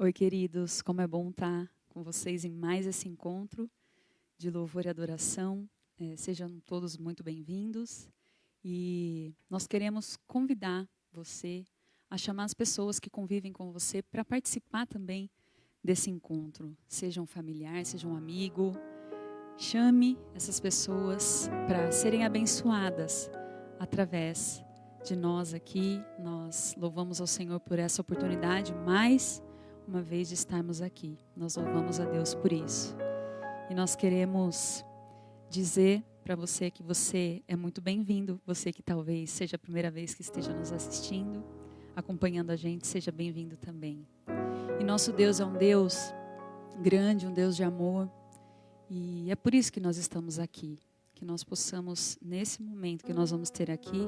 Oi, queridos, como é bom estar com vocês em mais esse encontro de louvor e adoração. Sejam todos muito bem-vindos. E nós queremos convidar você a chamar as pessoas que convivem com você para participar também desse encontro. Seja um familiar, seja um amigo. Chame essas pessoas para serem abençoadas através de nós aqui. Nós louvamos ao Senhor por essa oportunidade, mais uma vez de estarmos aqui. Nós louvamos a Deus por isso. E nós queremos dizer para você que você é muito bem-vindo. Você que talvez seja a primeira vez que esteja nos assistindo, acompanhando a gente, seja bem-vindo também. E nosso Deus é um Deus grande, um Deus de amor. E é por isso que nós estamos aqui. Que nós possamos, nesse momento que nós vamos ter aqui,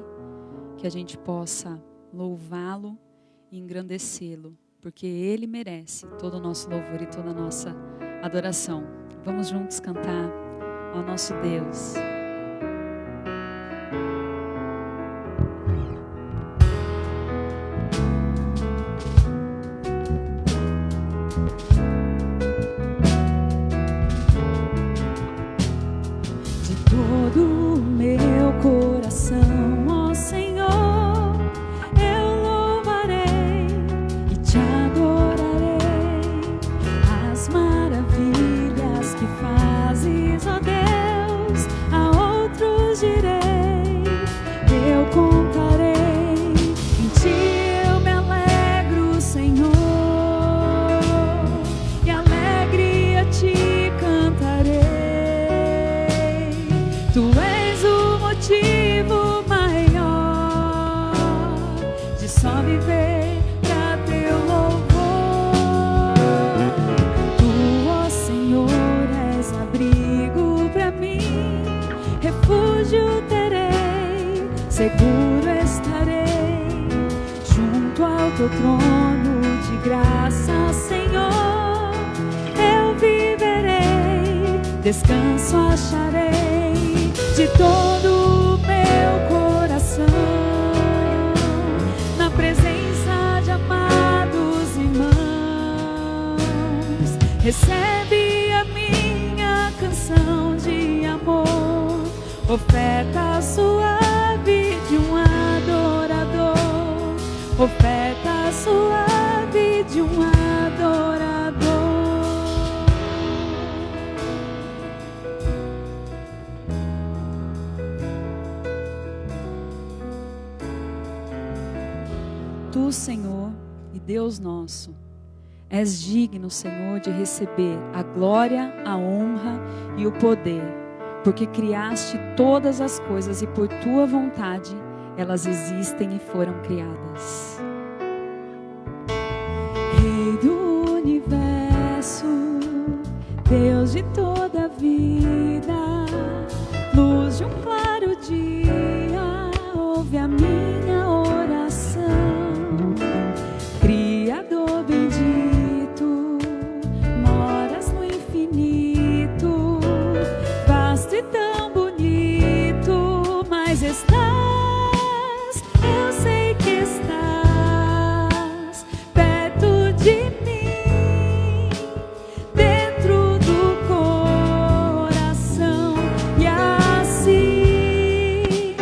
que a gente possa louvá-lo e engrandecê-lo. Porque Ele merece todo o nosso louvor e toda a nossa adoração. Vamos juntos cantar ao nosso Deus. De todo o meu coração, ó Senhor, eu louvarei e te adorarei. As maravilhas que fazes, ó Deus, a outros direi, eu contarei. Em ti eu me alegro, Senhor, e alegre a ti cantarei. Tu és o motivo maior de só viver pra teu louvor. Tu, ó Senhor, és abrigo pra mim, refúgio terei, seguro estarei junto ao teu trono de graça, Senhor. Eu viverei, descanso acharei de todo o meu coração, na presença de amados irmãos. Recebe a minha canção de amor. oferta suave de um adorador, oferta suave de um adorador. Tu, Senhor e Deus nosso, és digno, Senhor, de receber a glória, a honra e o poder, porque criaste todas as coisas e por tua vontade elas existem e foram criadas. Rei do universo, Deus de toda a vida, luz de um claro dia, ouve a minha oração. Criador bendito, moras no infinito, vasto e tão bonito, mas estás, eu sei que estás perto de mim, dentro do coração, e assim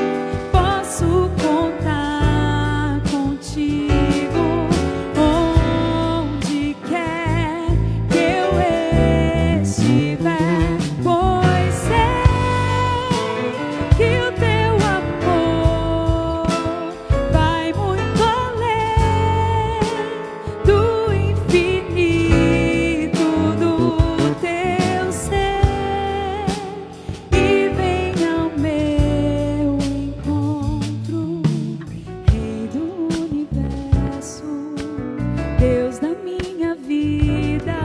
posso contar contigo. Onde quer que eu estiver, pois sei que o teu amor vai muito além do infinito do teu ser, e vem ao meu encontro. Rei do universo, Deus da minha vida,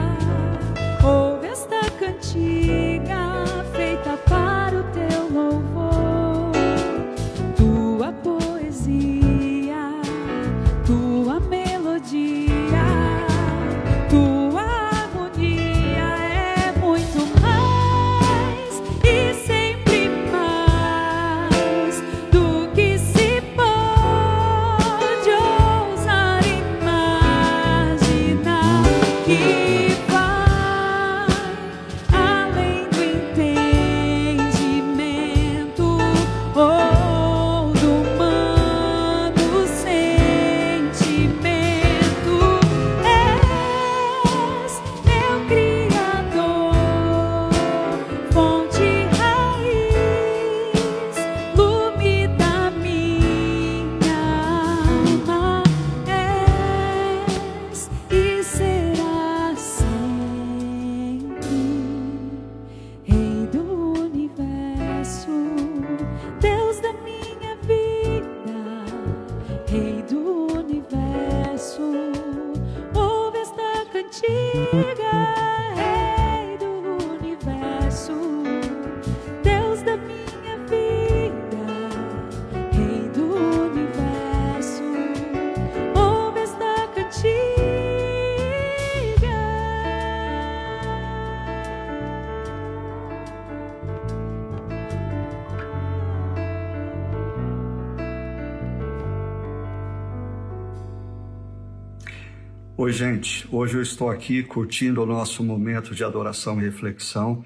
ouve esta cantiga feita para o teu louvor. Tua poesia, tua melodia, tua harmonia é muito mais e sempre mais do que se pode ousar imaginar, que vai além do entendimento ou do humano sentimento. És meu Criador, fonte, raiz, lume da minha alma. És e serás sempre Rei do universo, Deus da minha vida, Rei do universo, ouve esta cantiga. Rei do universo, Deus da minha vida, Rei do universo, ouve esta cantiga. Oi, gente. Hoje eu estou aqui curtindo o nosso momento de adoração e reflexão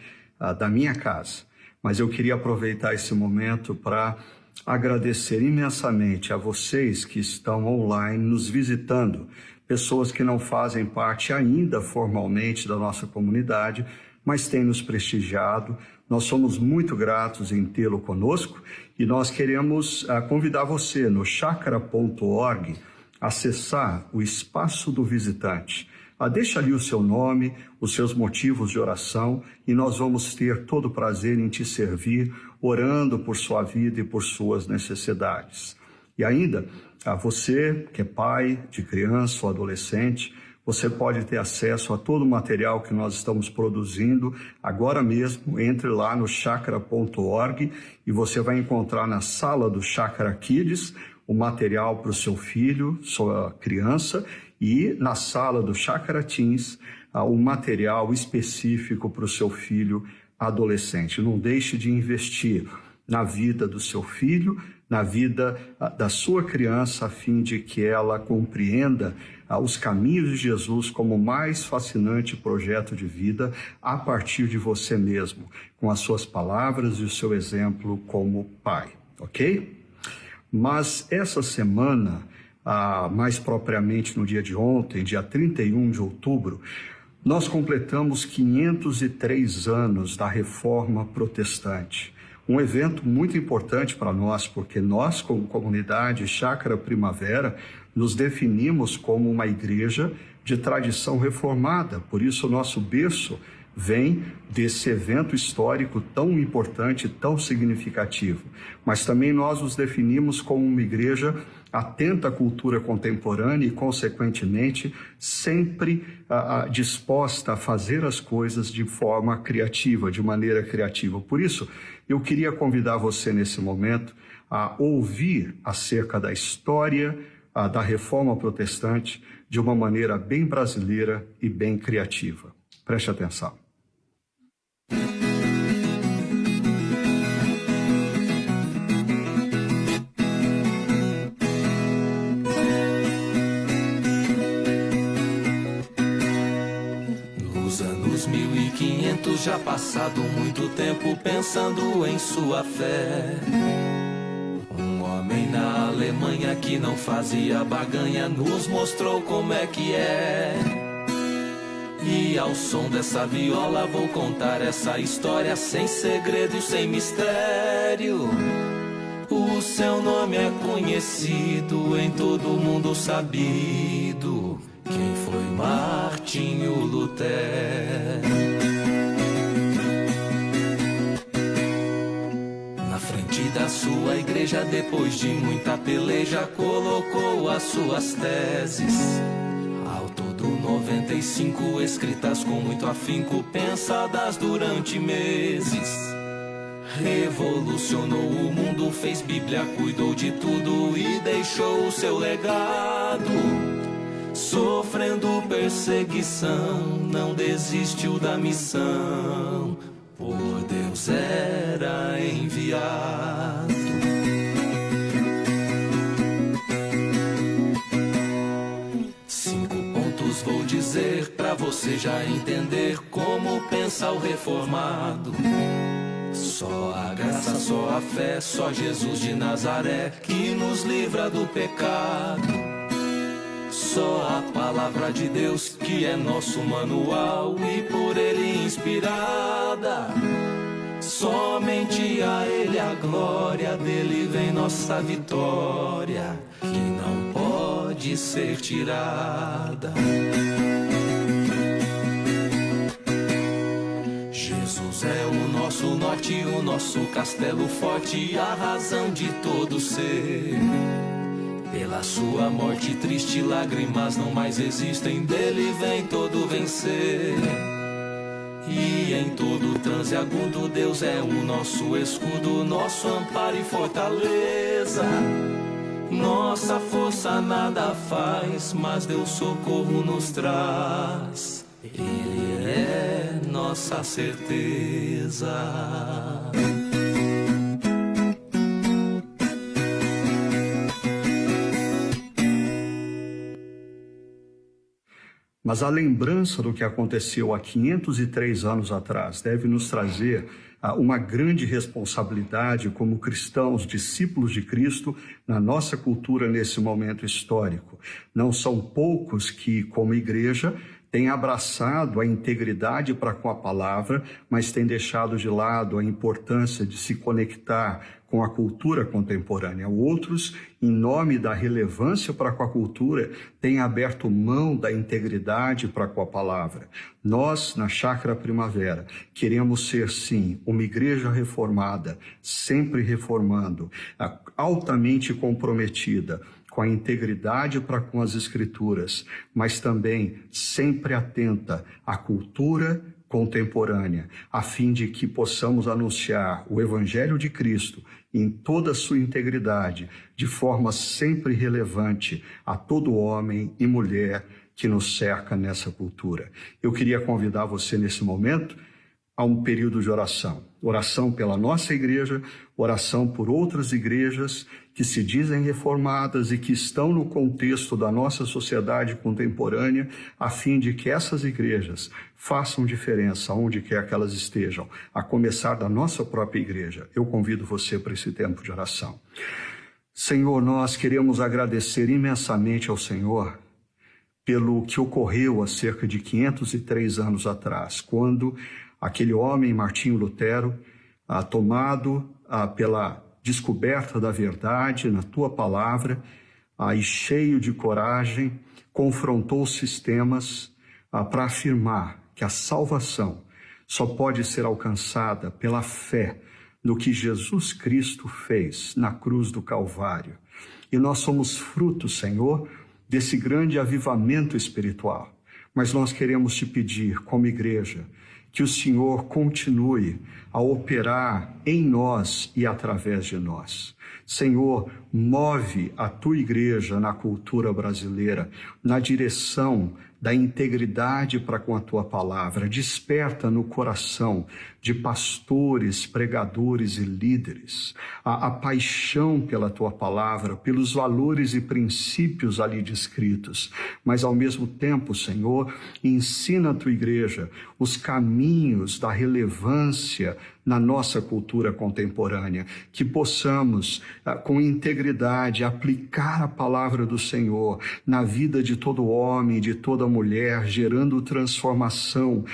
da minha casa. Mas eu queria aproveitar esse momento para agradecer imensamente a vocês que estão online nos visitando, pessoas que não fazem parte ainda formalmente da nossa comunidade, mas têm nos prestigiado. Nós somos muito gratos em tê-lo conosco e nós queremos convidar você no chakra.org acessar o espaço do visitante. Deixa ali o seu nome, os seus motivos de oração e nós vamos ter todo o prazer em te servir, orando por sua vida e por suas necessidades. E ainda, você que é pai de criança ou adolescente, você pode ter acesso a todo o material que nós estamos produzindo agora mesmo. Entre lá no chakra.org e você vai encontrar na sala do Chakra Kids o material para o seu filho, sua criança, e na sala do Chakra Teens o material específico para o seu filho adolescente. Não deixe de investir na vida do seu filho, na vida da sua criança, a fim de que ela compreenda os caminhos de Jesus como o mais fascinante projeto de vida a partir de você mesmo, com as suas palavras e o seu exemplo como pai, ok? Mas essa semana, mais propriamente no dia de ontem, dia 31 de outubro, nós completamos 503 anos da Reforma Protestante. Um evento muito importante para nós, porque nós, como comunidade Chácara Primavera, nos definimos como uma igreja de tradição reformada. Por isso, o nosso berço vem desse evento histórico tão importante, tão significativo. Mas também nós nos definimos como uma igreja atenta à cultura contemporânea e, consequentemente, sempre disposta a fazer as coisas de forma criativa, de maneira criativa. Por isso, eu queria convidar você nesse momento a ouvir acerca da história da Reforma Protestante de uma maneira bem brasileira e bem criativa. Preste atenção. Nos anos 1500, já passado muito tempo pensando em sua fé, um homem na Alemanha que não fazia barganha nos mostrou como é que é. E ao som dessa viola vou contar essa história sem segredo e sem mistério. O seu nome é conhecido, em todo mundo sabido. Quem foi Martinho Lutero? Na frente da sua igreja, depois de muita peleja, colocou as suas teses. 95 escritas com muito afinco, pensadas durante meses. Revolucionou o mundo, fez Bíblia, cuidou de tudo e deixou o seu legado. Sofrendo perseguição, não desistiu da missão, por Deus era enviado. Vou dizer pra você já entender como pensa o reformado. Só a graça, só a fé, só Jesus de Nazaré que nos livra do pecado. Só a palavra de Deus que é nosso manual e por ele inspirada. Somente a ele a glória, dele vem nossa vitória, que não pode ser tirada. Jesus é o nosso norte, o nosso castelo forte, a razão de todo ser. Pela sua morte triste, lágrimas não mais existem, dele vem todo vencer. E em todo transe agudo, Deus é o nosso escudo, nosso amparo e fortaleza. Nossa força nada faz, mas Deus socorro nos traz. Ele é nossa certeza. Mas a lembrança do que aconteceu há 503 anos atrás deve nos trazer uma grande responsabilidade como cristãos, discípulos de Cristo, na nossa cultura nesse momento histórico. Não são poucos que, como igreja, têm abraçado a integridade para com a palavra, mas têm deixado de lado a importância de se conectar com a cultura contemporânea. Outros, em nome da relevância para com a cultura, têm aberto mão da integridade para com a palavra. Nós, na Chácara Primavera, queremos ser, sim, uma igreja reformada, sempre reformando, altamente comprometida com a integridade para com as Escrituras, mas também sempre atenta à cultura contemporânea, a fim de que possamos anunciar o Evangelho de Cristo em toda a sua integridade, de forma sempre relevante a todo homem e mulher que nos cerca nessa cultura. Eu queria convidar você nesse momento a um período de oração. Oração pela nossa igreja, oração por outras igrejas que se dizem reformadas e que estão no contexto da nossa sociedade contemporânea, a fim de que essas igrejas façam diferença onde quer que elas estejam, a começar da nossa própria igreja. Eu convido você para esse tempo de oração. Senhor, nós queremos agradecer imensamente ao Senhor pelo que ocorreu há cerca de 503 anos atrás, quando aquele homem, Martinho Lutero, tomado pela descoberta da verdade na tua palavra, e cheio de coragem, confrontou os sistemas para afirmar que a salvação só pode ser alcançada pela fé no que Jesus Cristo fez na cruz do Calvário. E nós somos frutos, Senhor, desse grande avivamento espiritual. Mas nós queremos te pedir, como igreja, que o Senhor continue a operar em nós e através de nós. Senhor, move a tua igreja na cultura brasileira, na direção da integridade para com a tua palavra. Desperta no coração de pastores, pregadores e líderes a paixão pela tua palavra, pelos valores e princípios ali descritos. Mas ao mesmo tempo, Senhor, ensina a tua igreja os caminhos da relevância na nossa cultura contemporânea, que possamos, com integridade, aplicar a palavra do Senhor na vida de todo homem, de toda mulher, gerando transformação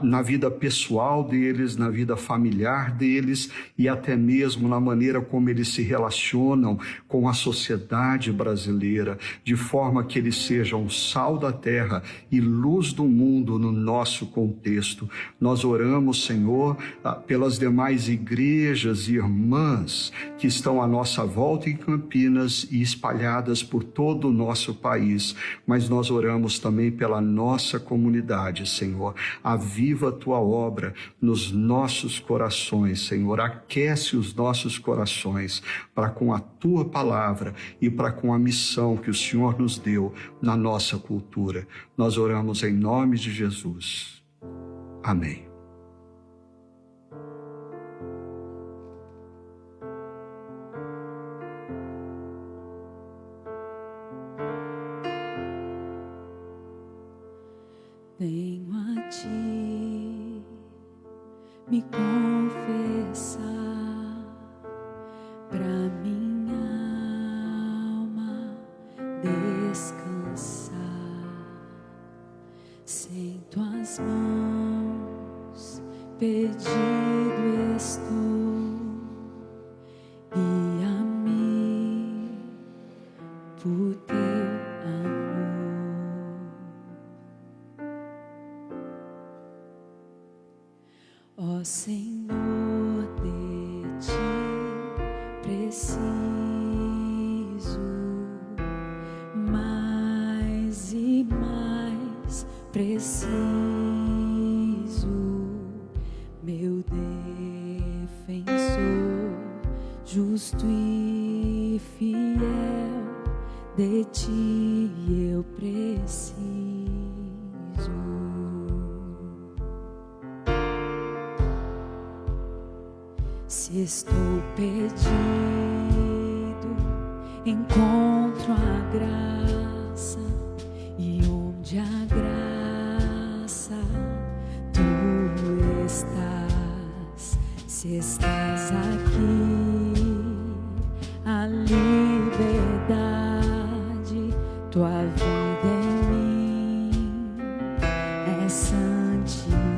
na vida pessoal deles, na vida familiar deles e até mesmo na maneira como eles se relacionam com a sociedade brasileira, de forma que eles sejam sal da terra e luz do mundo no nosso contexto. Nós oramos, Senhor, pelas demais igrejas e irmãs que estão à nossa volta em Campinas e espalhadas por todo o nosso país, mas nós oramos também pela nossa comunidade, Senhor. Aviva a tua obra nos nossos corações, Senhor. Aquece os nossos corações para com a tua palavra e para com a missão que o Senhor nos deu na nossa cultura. Nós oramos em nome de Jesus. Amém. Venho a ti me confessar, pra minha alma descansar. Sem tuas mãos perdido estou, guia-me por teu amor. Ó Senhor, de ti preciso, mais e mais preciso, meu defensor, justo e fiel, de ti eu preciso. Se estou perdido, encontro a graça, e onde a graça tu estás. Se estás aqui, a liberdade, tua vida em mim é santidade.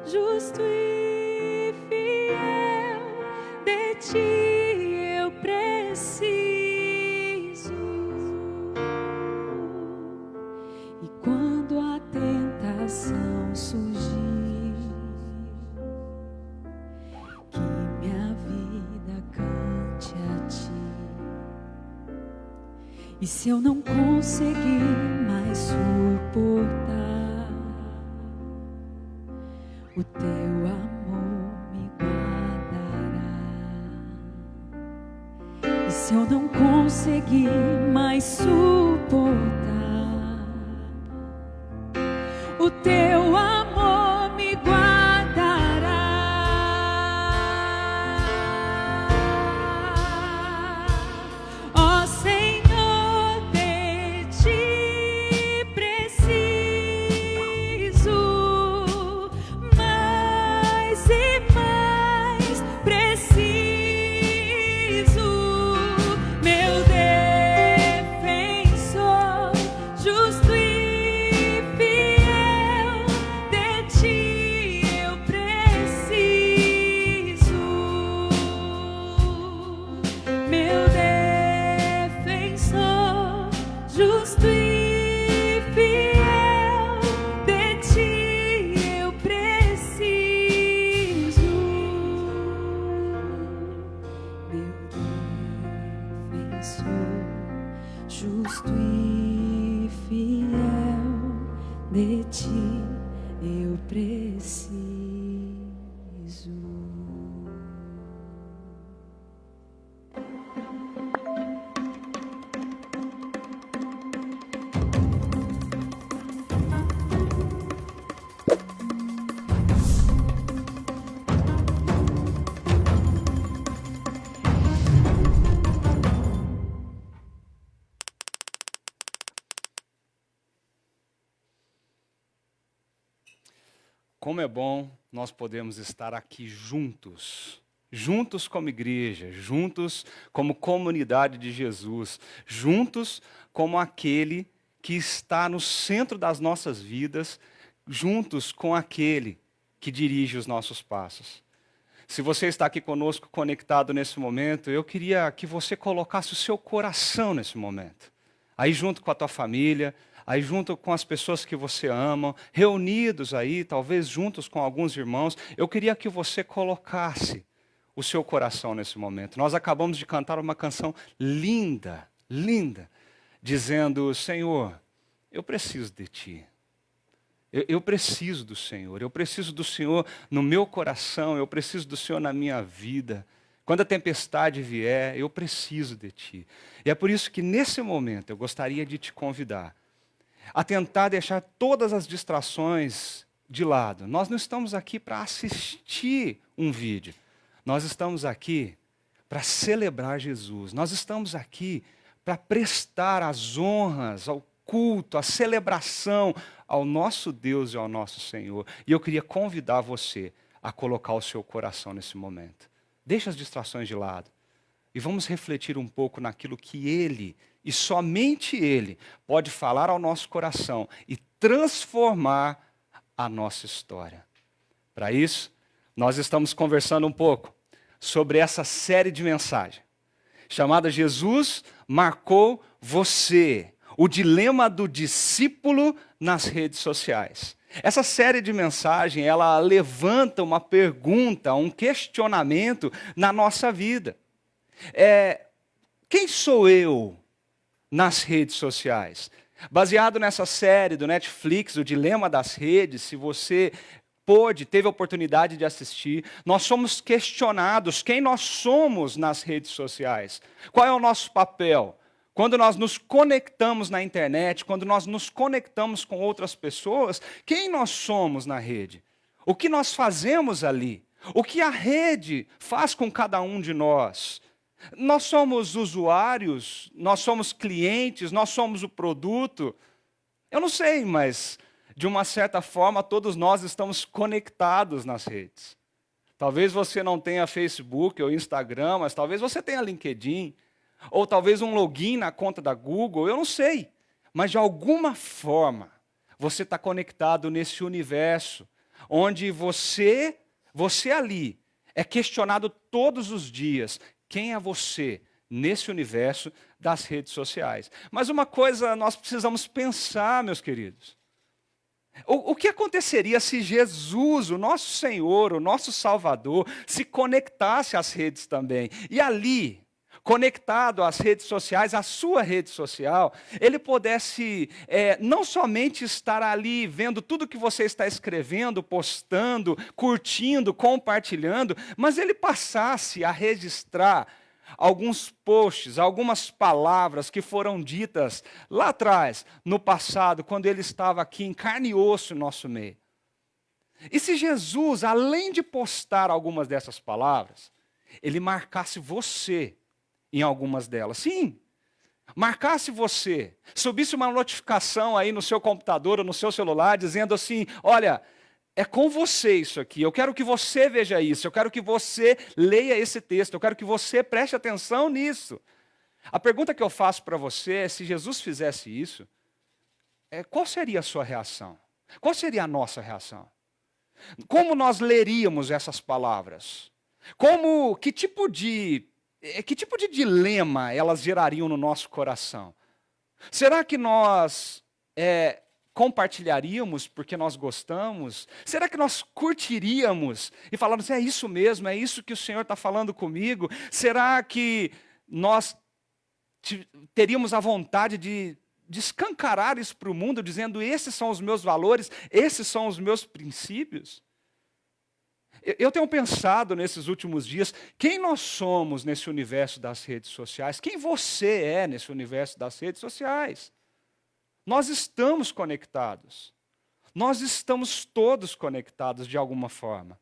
Justo e fiel, de ti eu preciso. E quando a tentação surgir, que minha vida cante a ti. E se eu não conseguir mais suportar, o teu amor me guardará. E se eu não conseguir mais suportar, o teu amor me guardará. Ó Senhor, de ti preciso, mais e mais preciso, meu defensor, justo e fiel, de ti eu preciso, meu defensor, justo e fiel, de ti eu preciso, meu defensor, justo e fiel, de ti eu preciso. Como é bom nós podemos estar aqui juntos, juntos como igreja, juntos como comunidade de Jesus, juntos como aquele que está no centro das nossas vidas, juntos com aquele que dirige os nossos passos. Se você está aqui conosco, conectado nesse momento, eu queria que você colocasse o seu coração nesse momento, aí junto com a tua família, aí junto com as pessoas que você ama, reunidos aí, talvez juntos com alguns irmãos, eu queria que você colocasse o seu coração nesse momento. Nós acabamos de cantar uma canção linda, linda, dizendo: Senhor, eu preciso de Ti. Eu preciso do Senhor, eu preciso do Senhor no meu coração, eu preciso do Senhor na minha vida. Quando a tempestade vier, eu preciso de Ti. E é por isso que nesse momento eu gostaria de te convidar a tentar deixar todas as distrações de lado. Nós não estamos aqui para assistir um vídeo. Nós estamos aqui para celebrar Jesus. Nós estamos aqui para prestar as honras ao culto, a celebração ao nosso Deus e ao nosso Senhor. E eu queria convidar você a colocar o seu coração nesse momento. Deixa as distrações de lado e vamos refletir um pouco naquilo que Ele, e somente Ele, pode falar ao nosso coração e transformar a nossa história. Para isso, nós estamos conversando um pouco sobre essa série de mensagens, chamada Jesus Marcou Você, o dilema do discípulo nas redes sociais. Essa série de mensagens, ela levanta uma pergunta, um questionamento na nossa vida. Quem sou eu nas redes sociais? Baseado nessa série do Netflix, O Dilema das Redes, se você teve a oportunidade de assistir, nós somos questionados quem nós somos nas redes sociais. Qual é o nosso papel? Quando nós nos conectamos na internet, quando nós nos conectamos com outras pessoas, quem nós somos na rede? O que nós fazemos ali? O que a rede faz com cada um de nós? Nós somos usuários, nós somos clientes, nós somos o produto. Eu não sei, mas de uma certa forma todos nós estamos conectados nas redes. Talvez você não tenha Facebook ou Instagram, mas talvez você tenha LinkedIn, ou talvez um login na conta da Google, eu não sei. Mas de alguma forma você está conectado nesse universo, onde você ali é questionado todos os dias. Quem é você nesse universo das redes sociais? Mas uma coisa nós precisamos pensar, meus queridos. O que aconteceria se Jesus, o nosso Senhor, o nosso Salvador, se conectasse às redes também? E ali, conectado às redes sociais, à sua rede social, ele pudesse não somente estar ali vendo tudo que você está escrevendo, postando, curtindo, compartilhando, mas ele passasse a registrar alguns posts, algumas palavras que foram ditas lá atrás, no passado, quando ele estava aqui em carne e osso no nosso meio. E se Jesus, além de postar algumas dessas palavras, ele marcasse você em algumas delas? Sim, marcasse você, subisse uma notificação aí no seu computador ou no seu celular, dizendo assim, olha, é com você isso aqui, eu quero que você veja isso, eu quero que você leia esse texto, eu quero que você preste atenção nisso. A pergunta que eu faço para você é, se Jesus fizesse isso, qual seria a sua reação? Qual seria a nossa reação? Como nós leríamos essas palavras? Que tipo de dilema elas gerariam no nosso coração? Será que nós compartilharíamos porque nós gostamos? Será que nós curtiríamos e falamos, é isso mesmo, é isso que o Senhor está falando comigo? Será que nós teríamos a vontade de escancarar isso para o mundo, dizendo, esses são os meus valores, esses são os meus princípios? Eu tenho pensado nesses últimos dias, quem nós somos nesse universo das redes sociais? Quem você é nesse universo das redes sociais? Nós estamos conectados. Nós estamos todos conectados de alguma forma.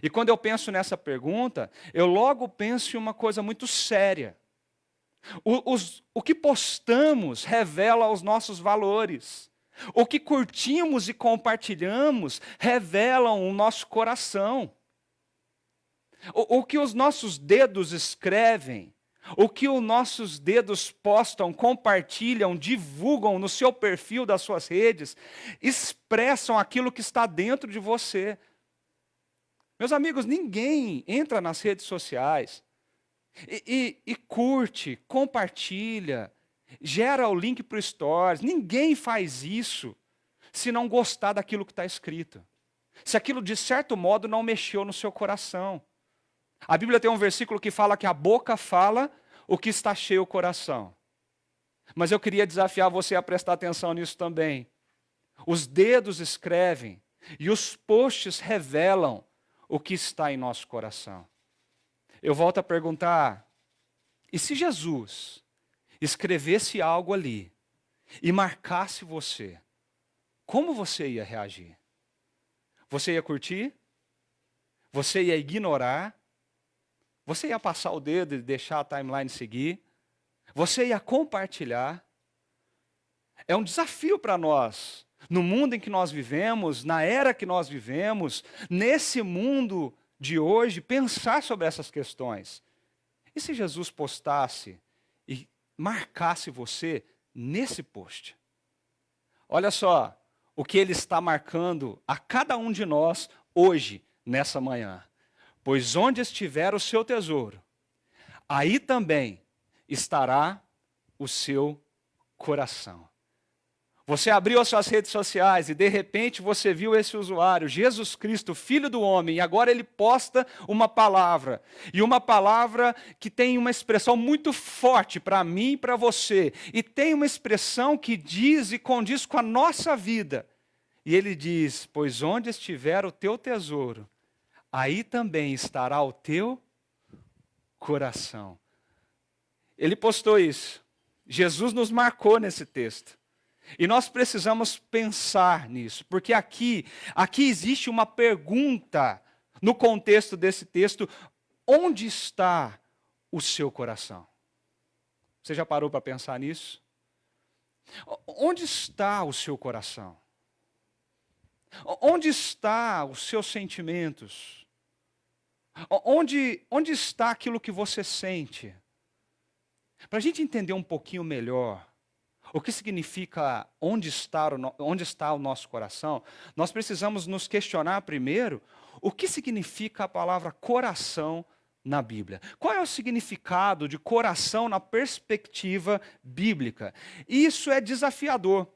E quando eu penso nessa pergunta, eu logo penso em uma coisa muito séria. O que postamos revela os nossos valores. O que curtimos e compartilhamos revelam o nosso coração. O que os nossos dedos escrevem, o que os nossos dedos postam, compartilham, divulgam no seu perfil das suas redes, expressam aquilo que está dentro de você. Meus amigos, ninguém entra nas redes sociais e curte, compartilha, gera o link para o Stories. Ninguém faz isso se não gostar daquilo que está escrito. Se aquilo, de certo modo, não mexeu no seu coração. A Bíblia tem um versículo que fala que a boca fala o que está cheio o coração. Mas eu queria desafiar você a prestar atenção nisso também. Os dedos escrevem e os posts revelam o que está em nosso coração. Eu volto a perguntar, e se Jesus escrevesse algo ali e marcasse você, como você ia reagir? Você ia curtir? Você ia ignorar? Você ia passar o dedo e deixar a timeline seguir? Você ia compartilhar? É um desafio para nós, no mundo em que nós vivemos, na era que nós vivemos, nesse mundo de hoje, pensar sobre essas questões. E se Jesus postasse e marcasse você nesse post? Olha só o que ele está marcando a cada um de nós hoje, nessa manhã. Pois onde estiver o seu tesouro, aí também estará o seu coração. Você abriu as suas redes sociais e de repente você viu esse usuário, Jesus Cristo, Filho do Homem, e agora ele posta uma palavra. E uma palavra que tem uma expressão muito forte para mim e para você. E tem uma expressão que diz e condiz com a nossa vida. E ele diz, pois onde estiver o teu tesouro, aí também estará o teu coração. Ele postou isso. Jesus nos marcou nesse texto. E nós precisamos pensar nisso, porque aqui existe uma pergunta no contexto desse texto: onde está o seu coração? Você já parou para pensar nisso? Onde está o seu coração? Onde está os seus sentimentos? Onde está aquilo que você sente? Para a gente entender um pouquinho melhor o que significa onde está o nosso coração, nós precisamos nos questionar primeiro o que significa a palavra coração na Bíblia. Qual é o significado de coração na perspectiva bíblica? Isso é desafiador,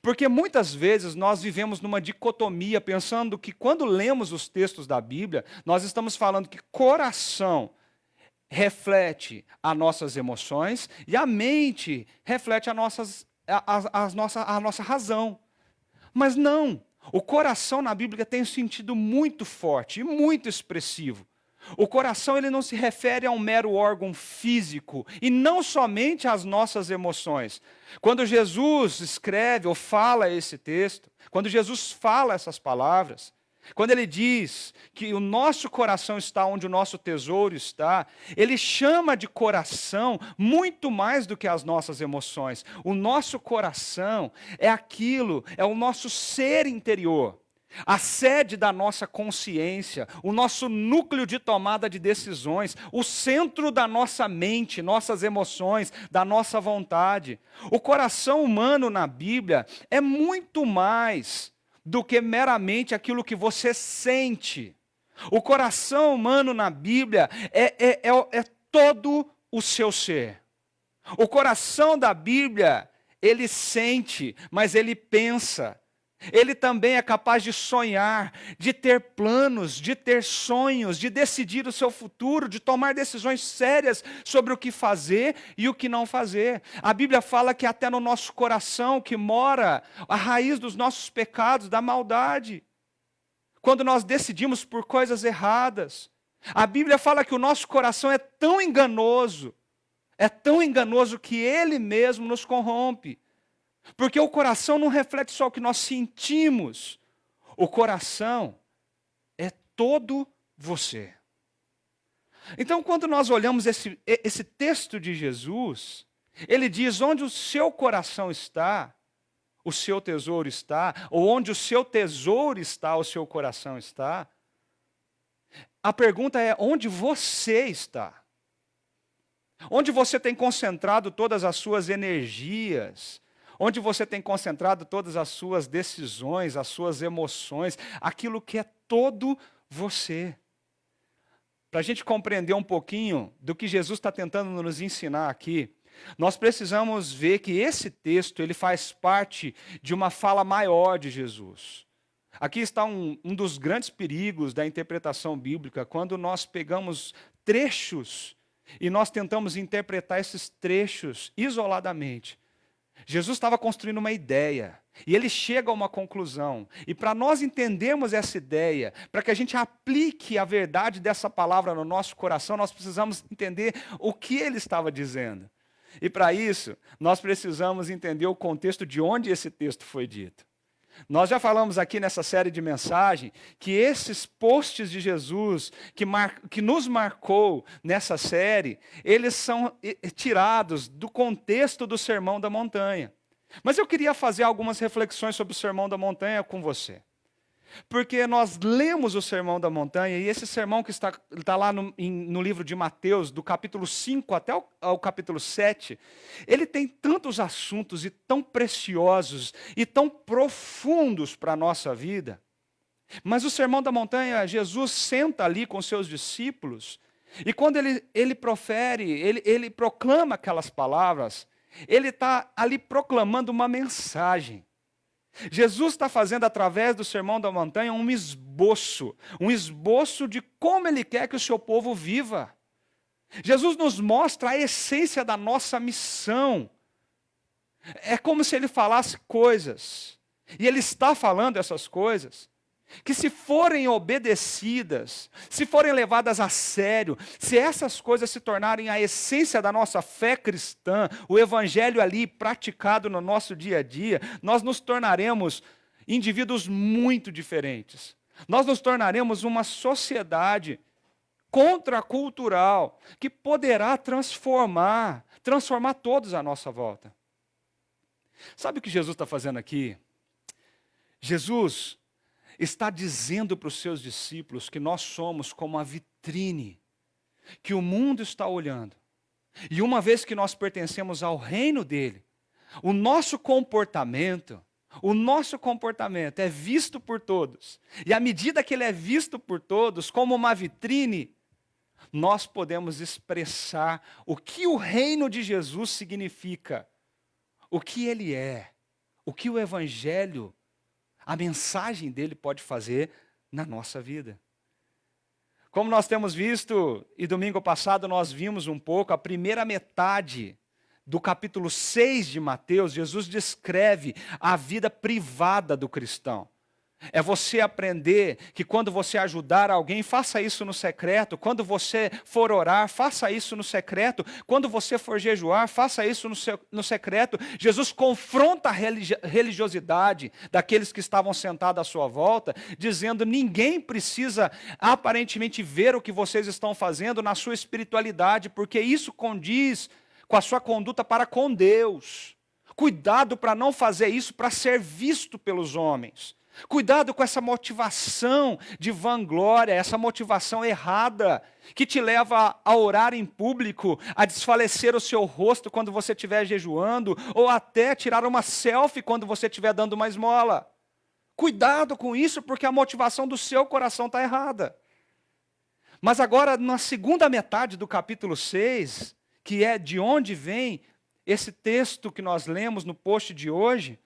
porque muitas vezes nós vivemos numa dicotomia, pensando que quando lemos os textos da Bíblia, nós estamos falando que coração reflete as nossas emoções e a mente reflete a nossa razão. Mas não, o coração na Bíblia tem um sentido muito forte e muito expressivo. O coração ele não se refere a um mero órgão físico e não somente às nossas emoções. Quando Jesus escreve ou fala esse texto, quando Jesus fala essas palavras, quando ele diz que o nosso coração está onde o nosso tesouro está, ele chama de coração muito mais do que as nossas emoções. O nosso coração é aquilo, é o nosso ser interior, a sede da nossa consciência, o nosso núcleo de tomada de decisões, o centro da nossa mente, nossas emoções, da nossa vontade. O coração humano na Bíblia é muito mais do que meramente aquilo que você sente. O coração humano na Bíblia é todo o seu ser. O coração da Bíblia, ele sente, mas ele pensa. Ele também é capaz de sonhar, de ter planos, de ter sonhos, de decidir o seu futuro, de tomar decisões sérias sobre o que fazer e o que não fazer. A Bíblia fala que até no nosso coração que mora a raiz dos nossos pecados, da maldade. Quando nós decidimos por coisas erradas. A Bíblia fala que o nosso coração é tão enganoso que ele mesmo nos corrompe. Porque o coração não reflete só o que nós sentimos. O coração é todo você. Então, quando nós olhamos esse texto de Jesus, ele diz: onde o seu coração está, o seu tesouro está, ou onde o seu tesouro está, o seu coração está. A pergunta é: onde você está? Onde você tem concentrado todas as suas energias? Onde você tem concentrado todas as suas decisões, as suas emoções, aquilo que é todo você. Para a gente compreender um pouquinho do que Jesus está tentando nos ensinar aqui, nós precisamos ver que esse texto ele faz parte de uma fala maior de Jesus. Aqui está um dos grandes perigos da interpretação bíblica, quando nós pegamos trechos e nós tentamos interpretar esses trechos isoladamente. Jesus estava construindo uma ideia, e ele chega a uma conclusão. E para nós entendermos essa ideia, para que a gente aplique a verdade dessa palavra no nosso coração, nós precisamos entender o que ele estava dizendo. E para isso, nós precisamos entender o contexto de onde esse texto foi dito. Nós já falamos aqui nessa série de mensagem que esses posts de Jesus que nos marcou nessa série, eles são tirados do contexto do Sermão da Montanha. Mas eu queria fazer algumas reflexões sobre o Sermão da Montanha com você. Porque nós lemos o Sermão da Montanha, e esse sermão que está lá no livro de Mateus, do capítulo 5 até ao capítulo 7, ele tem tantos assuntos e tão preciosos e tão profundos para a nossa vida. Mas o Sermão da Montanha, Jesus senta ali com seus discípulos, e quando ele proclama aquelas palavras, ele está ali proclamando uma mensagem. Jesus está fazendo através do Sermão da Montanha um esboço de como ele quer que o seu povo viva. Jesus nos mostra a essência da nossa missão. É como se ele falasse coisas, e ele está falando essas coisas, que se forem obedecidas, se forem levadas a sério, se essas coisas se tornarem a essência da nossa fé cristã, o evangelho ali praticado no nosso dia a dia, nós nos tornaremos indivíduos muito diferentes. Nós nos tornaremos uma sociedade contracultural que poderá transformar todos à nossa volta. Sabe o que Jesus está fazendo aqui? Jesus está dizendo para os seus discípulos que nós somos como a vitrine, que o mundo está olhando. E uma vez que nós pertencemos ao reino dele, o nosso comportamento é visto por todos. E à medida que ele é visto por todos, como uma vitrine, nós podemos expressar o que o reino de Jesus significa, o que ele é, o que o evangelho, a mensagem dele pode fazer na nossa vida. Como nós temos visto, e domingo passado nós vimos um pouco, a primeira metade do capítulo 6 de Mateus, Jesus descreve a vida privada do cristão. É você aprender que quando você ajudar alguém, faça isso no secreto. Quando você for orar, faça isso no secreto. Quando você for jejuar, faça isso no secreto. Jesus confronta a religiosidade daqueles que estavam sentados à sua volta, dizendo: ninguém precisa aparentemente ver o que vocês estão fazendo na sua espiritualidade, porque isso condiz com a sua conduta para com Deus. Cuidado para não fazer isso para ser visto pelos homens. Cuidado com essa motivação de vanglória, essa motivação errada, que te leva a orar em público, a desfalecer o seu rosto quando você estiver jejuando, ou até tirar uma selfie quando você estiver dando uma esmola. Cuidado com isso, porque a motivação do seu coração está errada. Mas agora, na segunda metade do capítulo 6, que é de onde vem esse texto que nós lemos no post de hoje,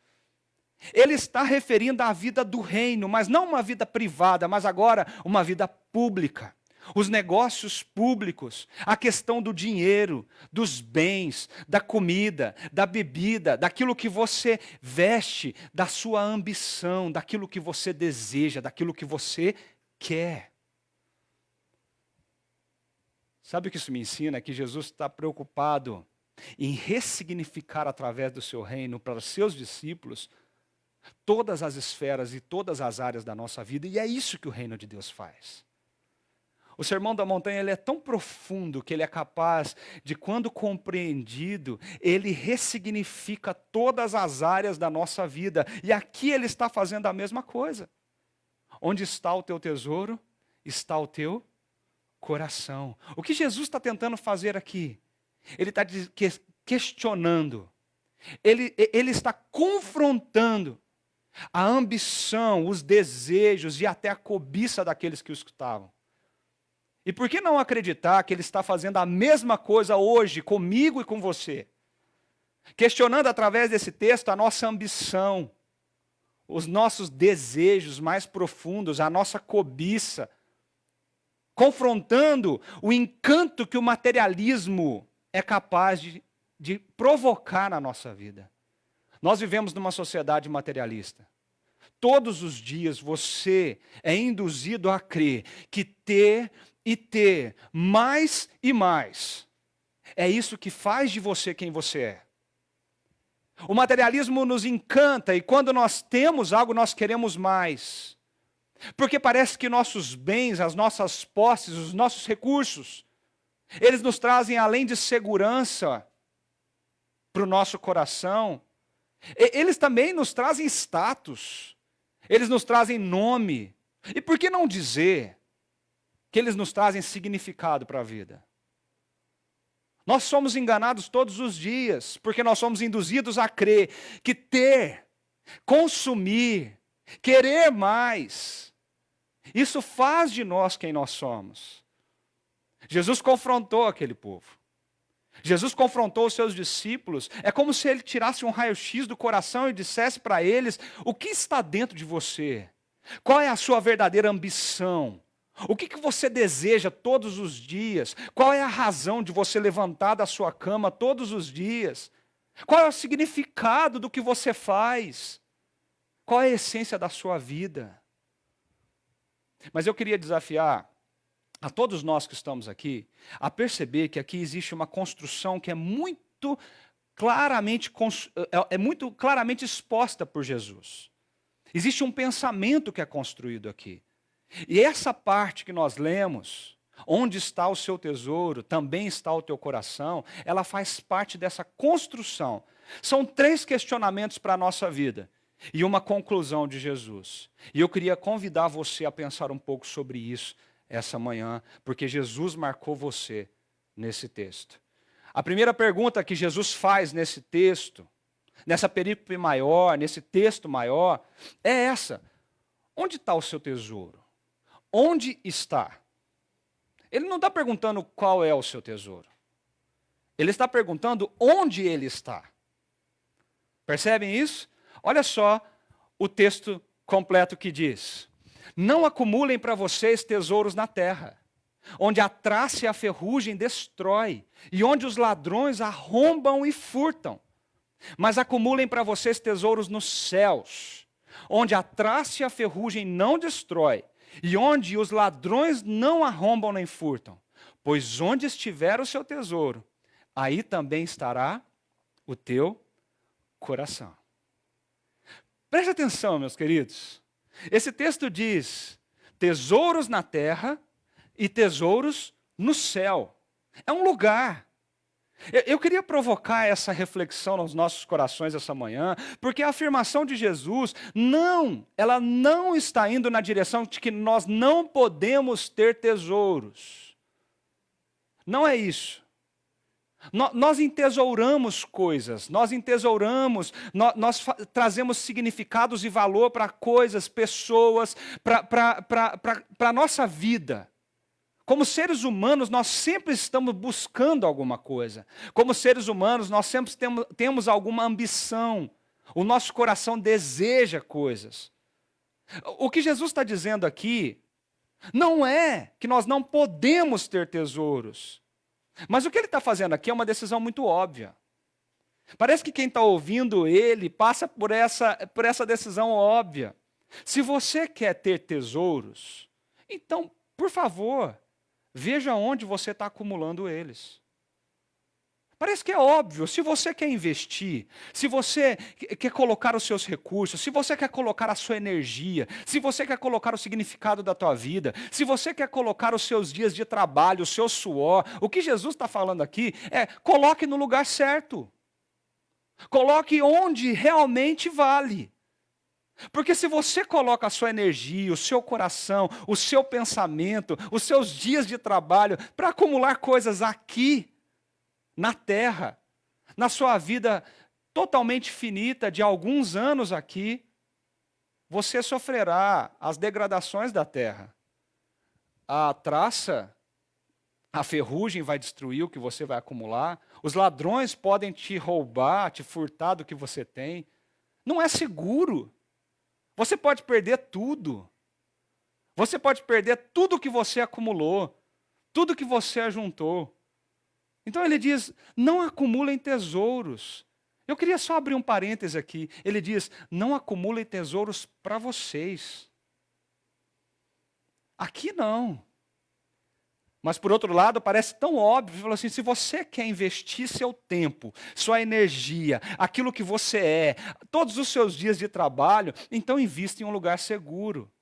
ele está referindo à vida do reino, mas não uma vida privada, mas agora uma vida pública. Os negócios públicos, a questão do dinheiro, dos bens, da comida, da bebida, daquilo que você veste, da sua ambição, daquilo que você deseja, daquilo que você quer. Sabe o que isso me ensina? Que Jesus está preocupado em ressignificar através do seu reino para os seus discípulos todas as esferas e todas as áreas da nossa vida, e é isso que o reino de Deus faz. O Sermão da Montanha ele é tão profundo que ele é capaz de, quando compreendido, ele ressignifica todas as áreas da nossa vida, e aqui ele está fazendo a mesma coisa. Onde está o teu tesouro, está o teu coração. O que Jesus está tentando fazer aqui? Ele está questionando, ele está confrontando a ambição, os desejos e até a cobiça daqueles que o escutavam. E por que não acreditar que ele está fazendo a mesma coisa hoje comigo e com você? Questionando através desse texto a nossa ambição, os nossos desejos mais profundos, a nossa cobiça, confrontando o encanto que o materialismo é capaz de provocar na nossa vida. Nós vivemos numa sociedade materialista. Todos os dias você é induzido a crer que ter e ter mais e mais é isso que faz de você quem você é. O materialismo nos encanta e quando nós temos algo nós queremos mais. Porque parece que nossos bens, as nossas posses, os nossos recursos, eles nos trazem além de segurança para o nosso coração, eles também nos trazem status, eles nos trazem nome. E por que não dizer que eles nos trazem significado para a vida? Nós somos enganados todos os dias, porque nós somos induzidos a crer que ter, consumir, querer mais, isso faz de nós quem nós somos. Jesus confrontou aquele povo. Jesus confrontou os seus discípulos. É como se ele tirasse um raio-x do coração e dissesse para eles: o que está dentro de você? Qual é a sua verdadeira ambição? O que você deseja todos os dias? Qual é a razão de você levantar da sua cama todos os dias? Qual é o significado do que você faz? Qual é a essência da sua vida? Mas eu queria desafiar a todos nós que estamos aqui a perceber que aqui existe uma construção que é muito claramente exposta por Jesus. Existe um pensamento que é construído aqui. E essa parte que nós lemos, onde está o seu tesouro, também está o teu coração, ela faz parte dessa construção. São 3 questionamentos para a nossa vida e uma conclusão de Jesus. E eu queria convidar você a pensar um pouco sobre isso essa manhã, porque Jesus marcou você nesse texto. A primeira pergunta que Jesus faz nesse texto, nessa perícope maior, nesse texto maior, é essa: onde está o seu tesouro? Onde está? Ele não está perguntando qual é o seu tesouro. Ele está perguntando onde ele está. Percebem isso? Olha só o texto completo que diz: não acumulem para vocês tesouros na terra. onde a traça e a ferrugem destrói, e onde os ladrões arrombam e furtam. Mas acumulem para vocês tesouros nos céus, onde a traça e a ferrugem não destrói, e onde os ladrões não arrombam nem furtam. Pois onde estiver o seu tesouro, aí também estará o teu coração. Preste atenção, meus queridos. Esse texto diz: tesouros na terra e tesouros no céu. É um lugar. Eu queria provocar essa reflexão nos nossos corações essa manhã, porque a afirmação de Jesus, ela não está indo na direção de que nós não podemos ter tesouros. Não é isso. Nós entesouramos coisas, nós trazemos significados e valor para coisas, pessoas, para a nossa vida. Como seres humanos, nós sempre estamos buscando alguma coisa. Como seres humanos, nós sempre temos alguma ambição. O nosso coração deseja coisas. O que Jesus está dizendo aqui não é que nós não podemos ter tesouros. Mas o que ele está fazendo aqui é uma decisão muito óbvia. Parece que quem está ouvindo ele passa por essa decisão óbvia. Se você quer ter tesouros, então, por favor, veja onde você está acumulando eles. Parece que é óbvio. Se você quer investir, se você quer colocar os seus recursos, se você quer colocar a sua energia, se você quer colocar o significado da tua vida, se você quer colocar os seus dias de trabalho, o seu suor, o que Jesus está falando aqui é: coloque no lugar certo. Coloque onde realmente vale. Porque se você coloca a sua energia, o seu coração, o seu pensamento, os seus dias de trabalho para acumular coisas aqui, na terra, na sua vida totalmente finita de alguns anos aqui, você sofrerá as degradações da terra. A traça, a ferrugem vai destruir o que você vai acumular, os ladrões podem te roubar, te furtar do que você tem. Não é seguro. Você pode perder tudo. Você pode perder tudo que você acumulou, tudo que você ajuntou. Então ele diz: não acumulem tesouros. Eu queria só abrir um parêntese aqui. Ele diz: não acumulem tesouros para vocês. Aqui não. Mas por outro lado, parece tão óbvio, falou assim: se você quer investir seu tempo, sua energia, aquilo que você é, todos os seus dias de trabalho, então invista em um lugar seguro.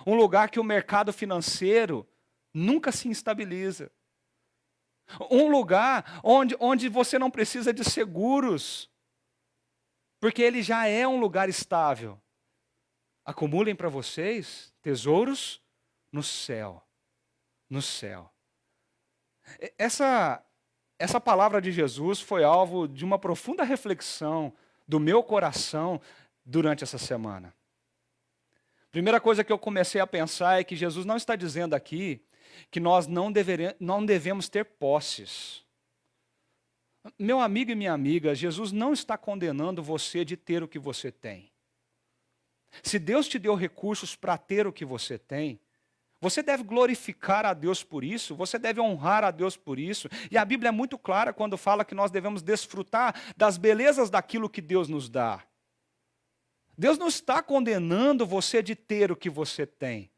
Um lugar que o mercado financeiro nunca se instabiliza. Um lugar onde você não precisa de seguros, porque ele já é um lugar estável. Acumulem para vocês tesouros no céu. No céu. Essa palavra de Jesus foi alvo de uma profunda reflexão do meu coração durante essa semana. Primeira coisa que eu comecei a pensar é que Jesus não está dizendo aqui que nós não devemos ter posses. Meu amigo e minha amiga, Jesus não está condenando você de ter o que você tem. Se Deus te deu recursos para ter o que você tem, você deve glorificar a Deus por isso, você deve honrar a Deus por isso. E a Bíblia é muito clara quando fala que nós devemos desfrutar das belezas daquilo que Deus nos dá. Deus não está condenando você de ter o que você tem.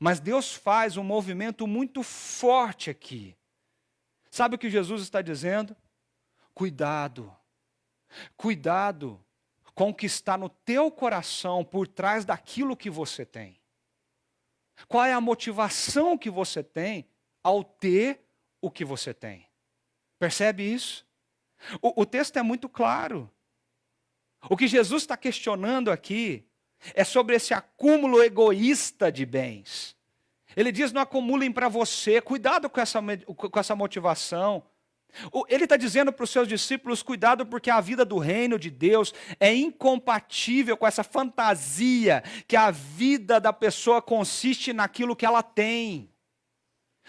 Mas Deus faz um movimento muito forte aqui. Sabe o que Jesus está dizendo? Cuidado. Cuidado com o que está no teu coração por trás daquilo que você tem. Qual é a motivação que você tem ao ter o que você tem? Percebe isso? O texto é muito claro. O que Jesus está questionando aqui é sobre esse acúmulo egoísta de bens. Ele diz: não acumulem para você, cuidado com essa motivação. Ele está dizendo para os seus discípulos: cuidado, porque a vida do reino de Deus é incompatível com essa fantasia que a vida da pessoa consiste naquilo que ela tem,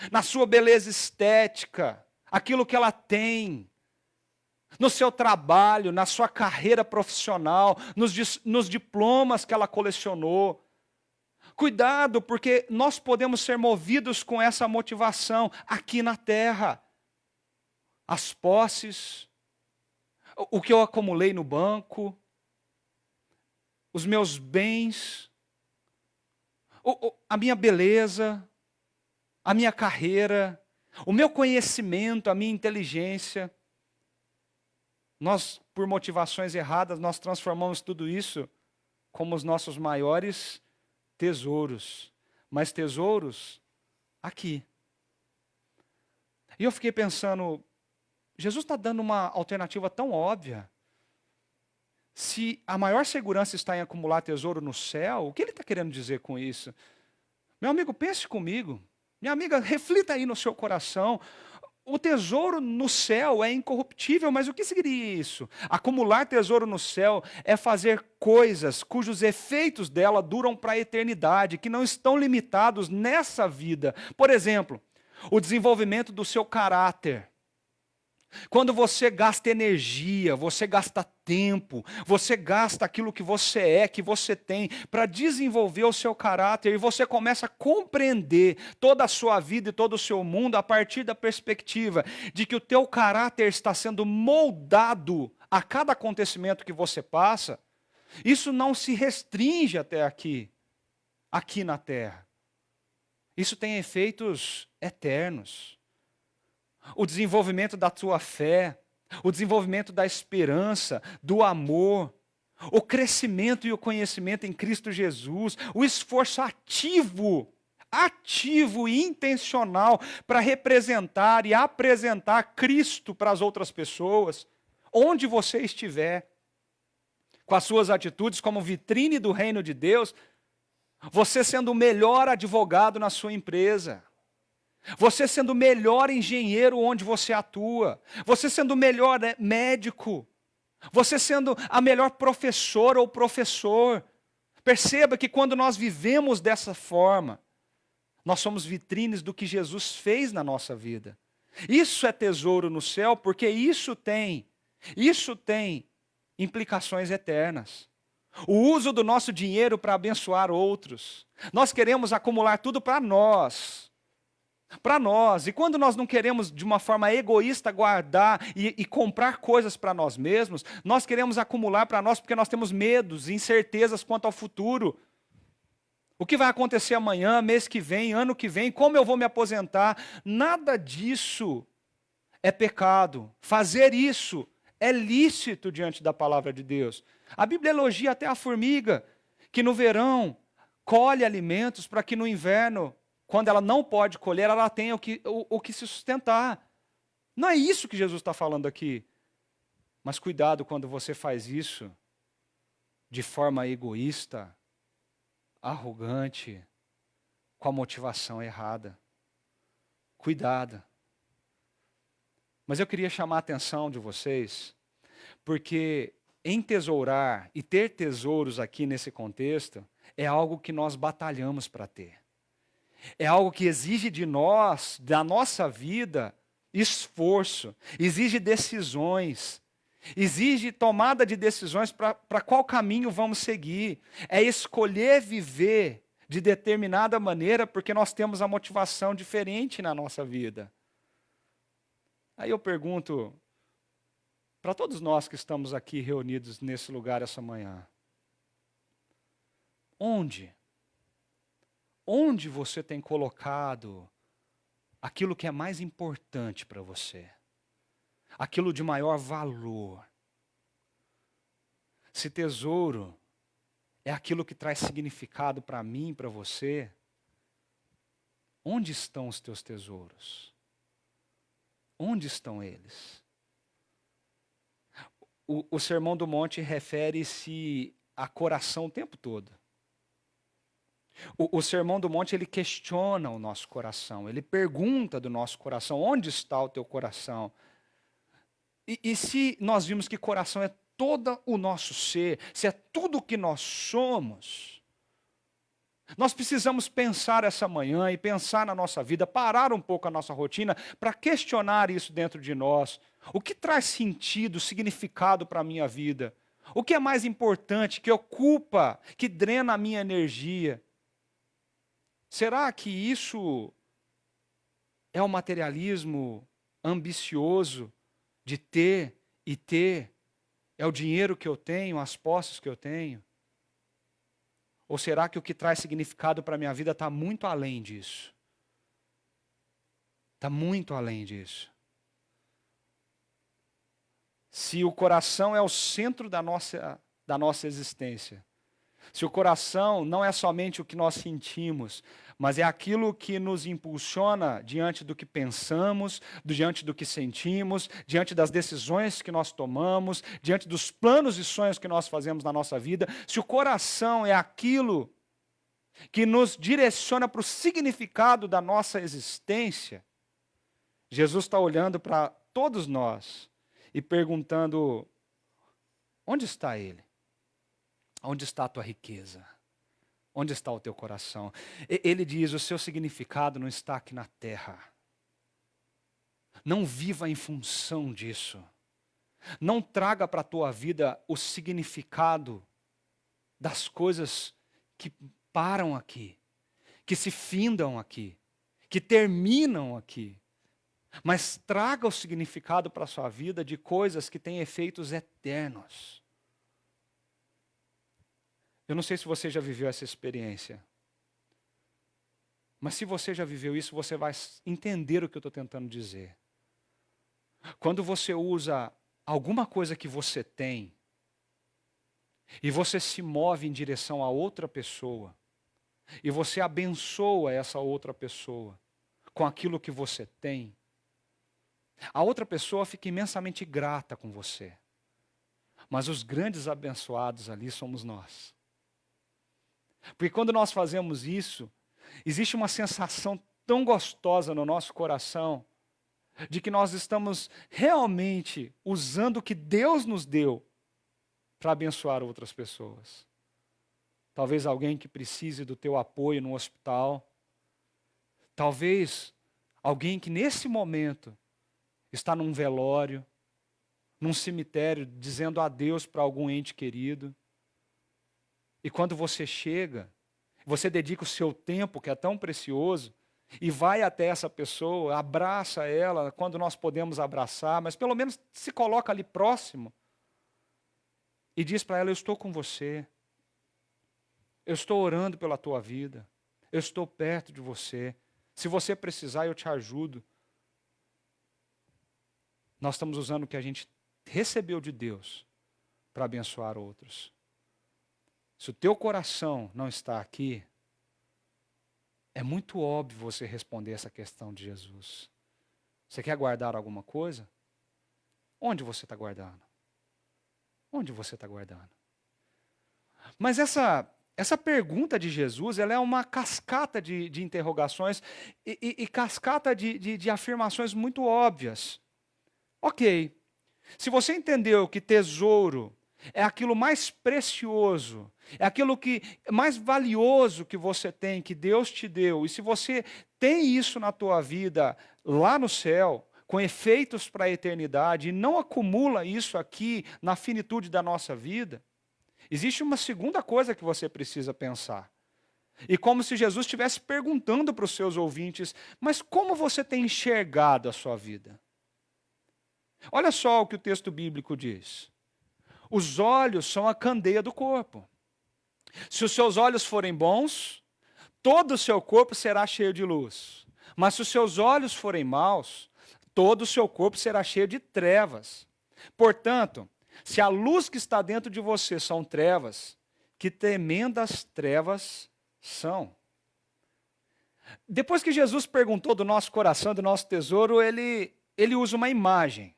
na sua beleza estética, aquilo que ela tem, no seu trabalho, na sua carreira profissional, nos diplomas que ela colecionou. Cuidado, porque nós podemos ser movidos com essa motivação aqui na terra. As posses, o que eu acumulei no banco, os meus bens, a minha beleza, a minha carreira, o meu conhecimento, a minha inteligência. Nós, por motivações erradas, nós transformamos tudo isso como os nossos maiores tesouros. Mas tesouros aqui. E eu fiquei pensando, Jesus está dando uma alternativa tão óbvia. Se a maior segurança está em acumular tesouro no céu, o que ele está querendo dizer com isso? Meu amigo, pense comigo. Minha amiga, reflita aí no seu coração. O tesouro no céu é incorruptível, mas o que seria isso? Acumular tesouro no céu é fazer coisas cujos efeitos dela duram para a eternidade, que não estão limitados nessa vida. Por exemplo, o desenvolvimento do seu caráter. Quando você gasta energia, você gasta tempo, você gasta aquilo que você é, que você tem, para desenvolver o seu caráter, e você começa a compreender toda a sua vida e todo o seu mundo a partir da perspectiva de que o teu caráter está sendo moldado a cada acontecimento que você passa, isso não se restringe até aqui na terra. Isso tem efeitos eternos. O desenvolvimento da tua fé, o desenvolvimento da esperança, do amor, o crescimento e o conhecimento em Cristo Jesus, o esforço ativo e intencional para representar e apresentar Cristo para as outras pessoas, onde você estiver, com as suas atitudes como vitrine do reino de Deus, você sendo o melhor advogado na sua empresa, você sendo o melhor engenheiro onde você atua, você sendo o melhor médico, você sendo a melhor professora ou professor. Perceba que quando nós vivemos dessa forma, nós somos vitrines do que Jesus fez na nossa vida. Isso é tesouro no céu, porque isso tem implicações eternas. O uso do nosso dinheiro para abençoar outros. Nós queremos acumular tudo para nós. E quando nós não queremos de uma forma egoísta guardar e comprar coisas para nós mesmos, nós queremos acumular para nós porque nós temos medos e incertezas quanto ao futuro. O que vai acontecer amanhã, mês que vem, ano que vem, como eu vou me aposentar? Nada disso é pecado. Fazer isso é lícito diante da palavra de Deus. A Bíblia elogia até a formiga, que no verão colhe alimentos para que no inverno, quando ela não pode colher, ela tem o que se sustentar. Não é isso que Jesus está falando aqui. Mas cuidado quando você faz isso de forma egoísta, arrogante, com a motivação errada. Cuidado. Mas eu queria chamar a atenção de vocês, porque entesourar e ter tesouros aqui nesse contexto é algo que nós batalhamos para ter. É algo que exige de nós, da nossa vida, esforço, exige decisões, exige tomada de decisões para qual caminho vamos seguir. É escolher viver de determinada maneira porque nós temos a motivação diferente na nossa vida. Aí eu pergunto, para todos nós que estamos aqui reunidos nesse lugar essa manhã, onde você tem colocado aquilo que é mais importante para você? Aquilo de maior valor? Se tesouro é aquilo que traz significado para mim, para você, onde estão os teus tesouros? Onde estão eles? O Sermão do Monte refere-se a coração o tempo todo. O Sermão do Monte, ele questiona o nosso coração, ele pergunta do nosso coração, onde está o teu coração? E se nós vimos que coração é todo o nosso ser, se é tudo o que nós somos, nós precisamos pensar essa manhã e pensar na nossa vida, parar um pouco a nossa rotina para questionar isso dentro de nós. O que traz sentido, significado para a minha vida? O que é mais importante, que ocupa, que drena a minha energia? Será que isso é o materialismo ambicioso de ter e ter? É o dinheiro que eu tenho, as posses que eu tenho? Ou será que o que traz significado para a minha vida está muito além disso? Está muito além disso. Se o coração é o centro da nossa existência, se o coração não é somente o que nós sentimos, mas é aquilo que nos impulsiona diante do que pensamos, diante do que sentimos, diante das decisões que nós tomamos, diante dos planos e sonhos que nós fazemos na nossa vida, se o coração é aquilo que nos direciona para o significado da nossa existência, Jesus está olhando para todos nós e perguntando: onde está Ele? Onde está a tua riqueza? Onde está o teu coração? Ele diz: o seu significado não está aqui na terra. Não viva em função disso. Não traga para a tua vida o significado das coisas que param aqui, que se findam aqui, que terminam aqui. Mas traga o significado para a sua vida de coisas que têm efeitos eternos. Eu não sei se você já viveu essa experiência. Mas se você já viveu isso, você vai entender o que eu estou tentando dizer. Quando você usa alguma coisa que você tem, e você se move em direção a outra pessoa, e você abençoa essa outra pessoa com aquilo que você tem, a outra pessoa fica imensamente grata com você. Mas os grandes abençoados ali somos nós. Porque quando nós fazemos isso, existe uma sensação tão gostosa no nosso coração, de que nós estamos realmente usando o que Deus nos deu para abençoar outras pessoas. Talvez alguém que precise do teu apoio no hospital. Talvez alguém que nesse momento está num velório, num cemitério, dizendo adeus para algum ente querido. E quando você chega, você dedica o seu tempo, que é tão precioso, e vai até essa pessoa, abraça ela, quando nós podemos abraçar, mas pelo menos se coloca ali próximo, e diz para ela: eu estou com você, eu estou orando pela tua vida, eu estou perto de você, se você precisar eu te ajudo. Nós estamos usando o que a gente recebeu de Deus para abençoar outros. Se o teu coração não está aqui, é muito óbvio você responder essa questão de Jesus. Você quer guardar alguma coisa? Onde você está guardando? Onde você está guardando? Mas essa pergunta de Jesus, ela é uma cascata de interrogações e cascata de afirmações muito óbvias. Ok, se você entendeu que tesouro é aquilo mais precioso, é aquilo que mais valioso que você tem, que Deus te deu, e se você tem isso na tua vida lá no céu, com efeitos para a eternidade, e não acumula isso aqui na finitude da nossa vida, existe uma segunda coisa que você precisa pensar. E como se Jesus estivesse perguntando para os seus ouvintes: mas como você tem enxergado a sua vida? Olha só o que o texto bíblico diz. Os olhos são a candeia do corpo. Se os seus olhos forem bons, todo o seu corpo será cheio de luz. Mas se os seus olhos forem maus, todo o seu corpo será cheio de trevas. Portanto, se a luz que está dentro de você são trevas, que tremendas trevas são. Depois que Jesus perguntou do nosso coração, do nosso tesouro, ele usa uma imagem.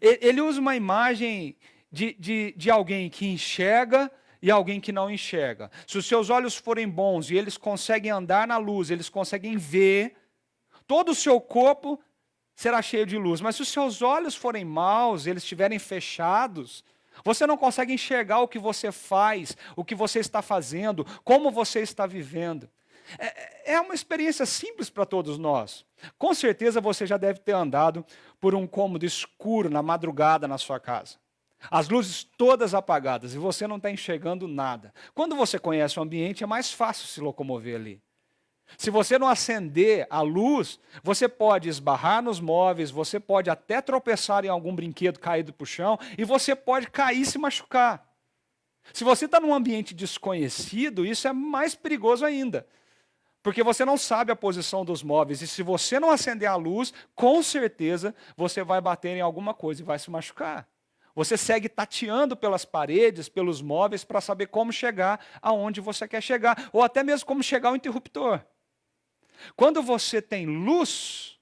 Ele usa uma imagem de alguém que enxerga e alguém que não enxerga. Se os seus olhos forem bons e eles conseguem andar na luz, eles conseguem ver, todo o seu corpo será cheio de luz. Mas se os seus olhos forem maus, eles estiverem fechados, você não consegue enxergar o que você faz, o que você está fazendo, como você está vivendo. É uma experiência simples para todos nós. Com certeza você já deve ter andado por um cômodo escuro na madrugada na sua casa. As luzes todas apagadas e você não está enxergando nada. Quando você conhece o ambiente, é mais fácil se locomover ali. Se você não acender a luz, você pode esbarrar nos móveis, você pode até tropeçar em algum brinquedo caído para o chão e você pode cair e se machucar. Se você está num ambiente desconhecido, isso é mais perigoso ainda. Porque você não sabe a posição dos móveis. E se você não acender a luz, com certeza você vai bater em alguma coisa e vai se machucar. Você segue tateando pelas paredes, pelos móveis, para saber como chegar aonde você quer chegar. Ou até mesmo como chegar ao interruptor. Quando você tem luz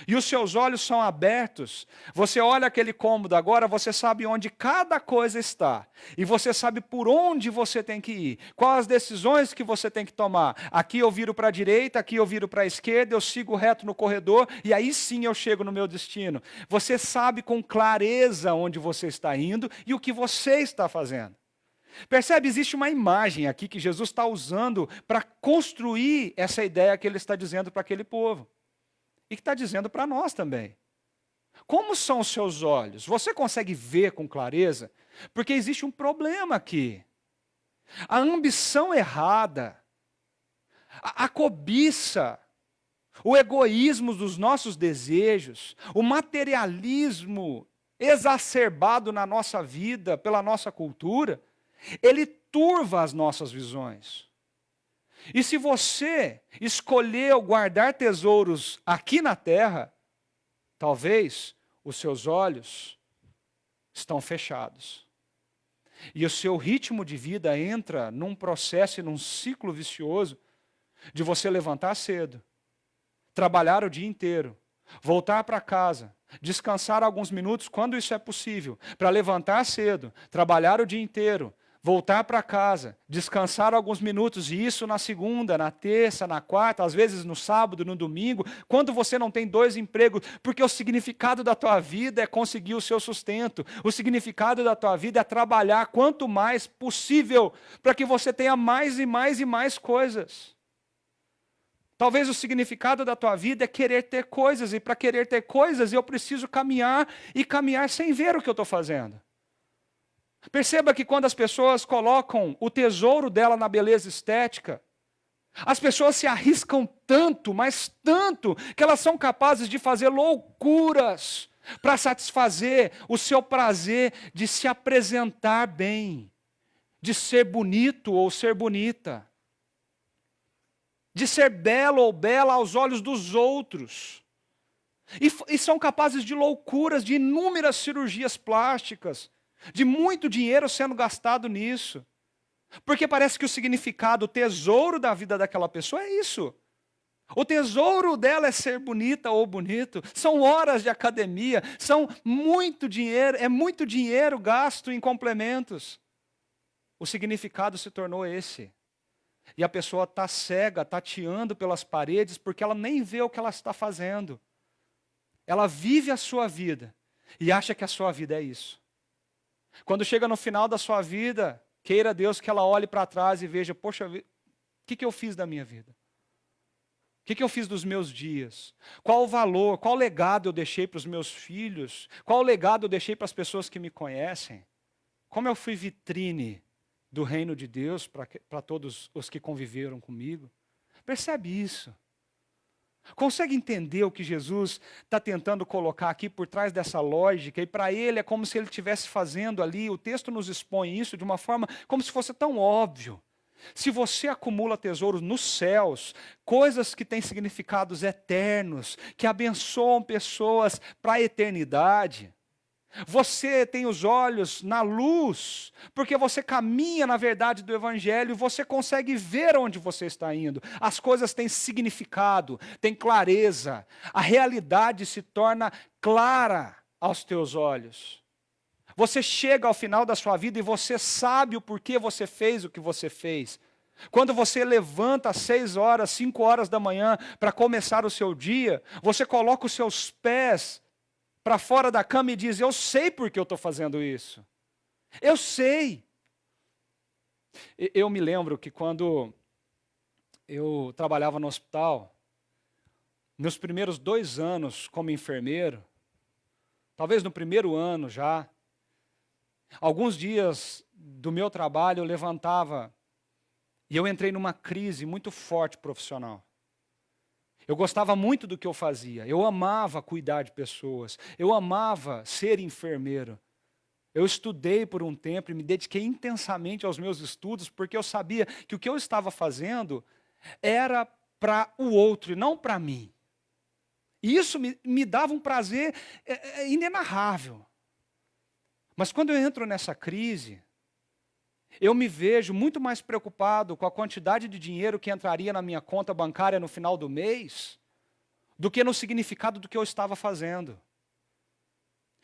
e os seus olhos são abertos, você olha aquele cômodo agora, você sabe onde cada coisa está. E você sabe por onde você tem que ir. Quais as decisões que você tem que tomar. Aqui eu viro para a direita, aqui eu viro para a esquerda, eu sigo reto no corredor e aí sim eu chego no meu destino. Você sabe com clareza onde você está indo e o que você está fazendo. Percebe? Existe uma imagem aqui que Jesus está usando para construir essa ideia que ele está dizendo para aquele povo. E que está dizendo para nós também. Como são os seus olhos? Você consegue ver com clareza? Porque existe um problema aqui. A ambição errada, a cobiça, o egoísmo dos nossos desejos, o materialismo exacerbado na nossa vida, pela nossa cultura, ele turva as nossas visões. E se você escolheu guardar tesouros aqui na terra, talvez os seus olhos estão fechados. E o seu ritmo de vida entra num processo e num ciclo vicioso de você levantar cedo, trabalhar o dia inteiro, voltar para casa, descansar alguns minutos quando isso é possível, para levantar cedo, trabalhar o dia inteiro, voltar para casa, descansar alguns minutos, e isso na segunda, na terça, na quarta, às vezes no sábado, no domingo, quando você não tem 2 empregos, porque o significado da tua vida é conseguir o seu sustento, o significado da tua vida é trabalhar quanto mais possível, para que você tenha mais e mais e mais coisas. Talvez o significado da tua vida é querer ter coisas, e para querer ter coisas eu preciso caminhar, e caminhar sem ver o que eu estou fazendo. Perceba que quando as pessoas colocam o tesouro dela na beleza estética, as pessoas se arriscam tanto, mas tanto, que elas são capazes de fazer loucuras para satisfazer o seu prazer de se apresentar bem, de ser bonito ou ser bonita, de ser belo ou bela aos olhos dos outros. E são capazes de loucuras, de inúmeras cirurgias plásticas, de muito dinheiro sendo gastado nisso. Porque parece que o significado, o tesouro da vida daquela pessoa é isso. O tesouro dela é ser bonita ou bonito. São horas de academia, são muito dinheiro, é muito dinheiro gasto em complementos. O significado se tornou esse. E a pessoa está cega, tateando pelas paredes, porque ela nem vê o que ela está fazendo. Ela vive a sua vida e acha que a sua vida é isso. Quando chega no final da sua vida, queira Deus que ela olhe para trás e veja, poxa, o que eu fiz da minha vida? O que eu fiz dos meus dias? Qual o valor, qual legado eu deixei para os meus filhos? Qual legado eu deixei para as pessoas que me conhecem? Como eu fui vitrine do reino de Deus para todos os que conviveram comigo? Percebe isso? Consegue entender o que Jesus está tentando colocar aqui por trás dessa lógica? E para ele é como se ele estivesse fazendo ali, o texto nos expõe isso de uma forma como se fosse tão óbvio. Se você acumula tesouros nos céus, coisas que têm significados eternos, que abençoam pessoas para a eternidade, você tem os olhos na luz, porque você caminha na verdade do Evangelho e você consegue ver onde você está indo. As coisas têm significado, têm clareza. A realidade se torna clara aos teus olhos. Você chega ao final da sua vida e você sabe o porquê você fez o que você fez. Quando você levanta às 6 horas, 5 horas da manhã para começar o seu dia, você coloca os seus pés para fora da cama e diz, eu sei por que eu estou fazendo isso. Eu sei. Eu me lembro que quando eu trabalhava no hospital, meus primeiros 2 anos como enfermeiro, talvez no primeiro ano já, alguns dias do meu trabalho eu levantava e eu entrei numa crise muito forte profissional. Eu gostava muito do que eu fazia. Eu amava cuidar de pessoas. Eu amava ser enfermeiro. Eu estudei por um tempo e me dediquei intensamente aos meus estudos, porque eu sabia que o que eu estava fazendo era para o outro e não para mim. E isso me dava um prazer inenarrável. Mas quando eu entro nessa crise, eu me vejo muito mais preocupado com a quantidade de dinheiro que entraria na minha conta bancária no final do mês, do que no significado do que eu estava fazendo.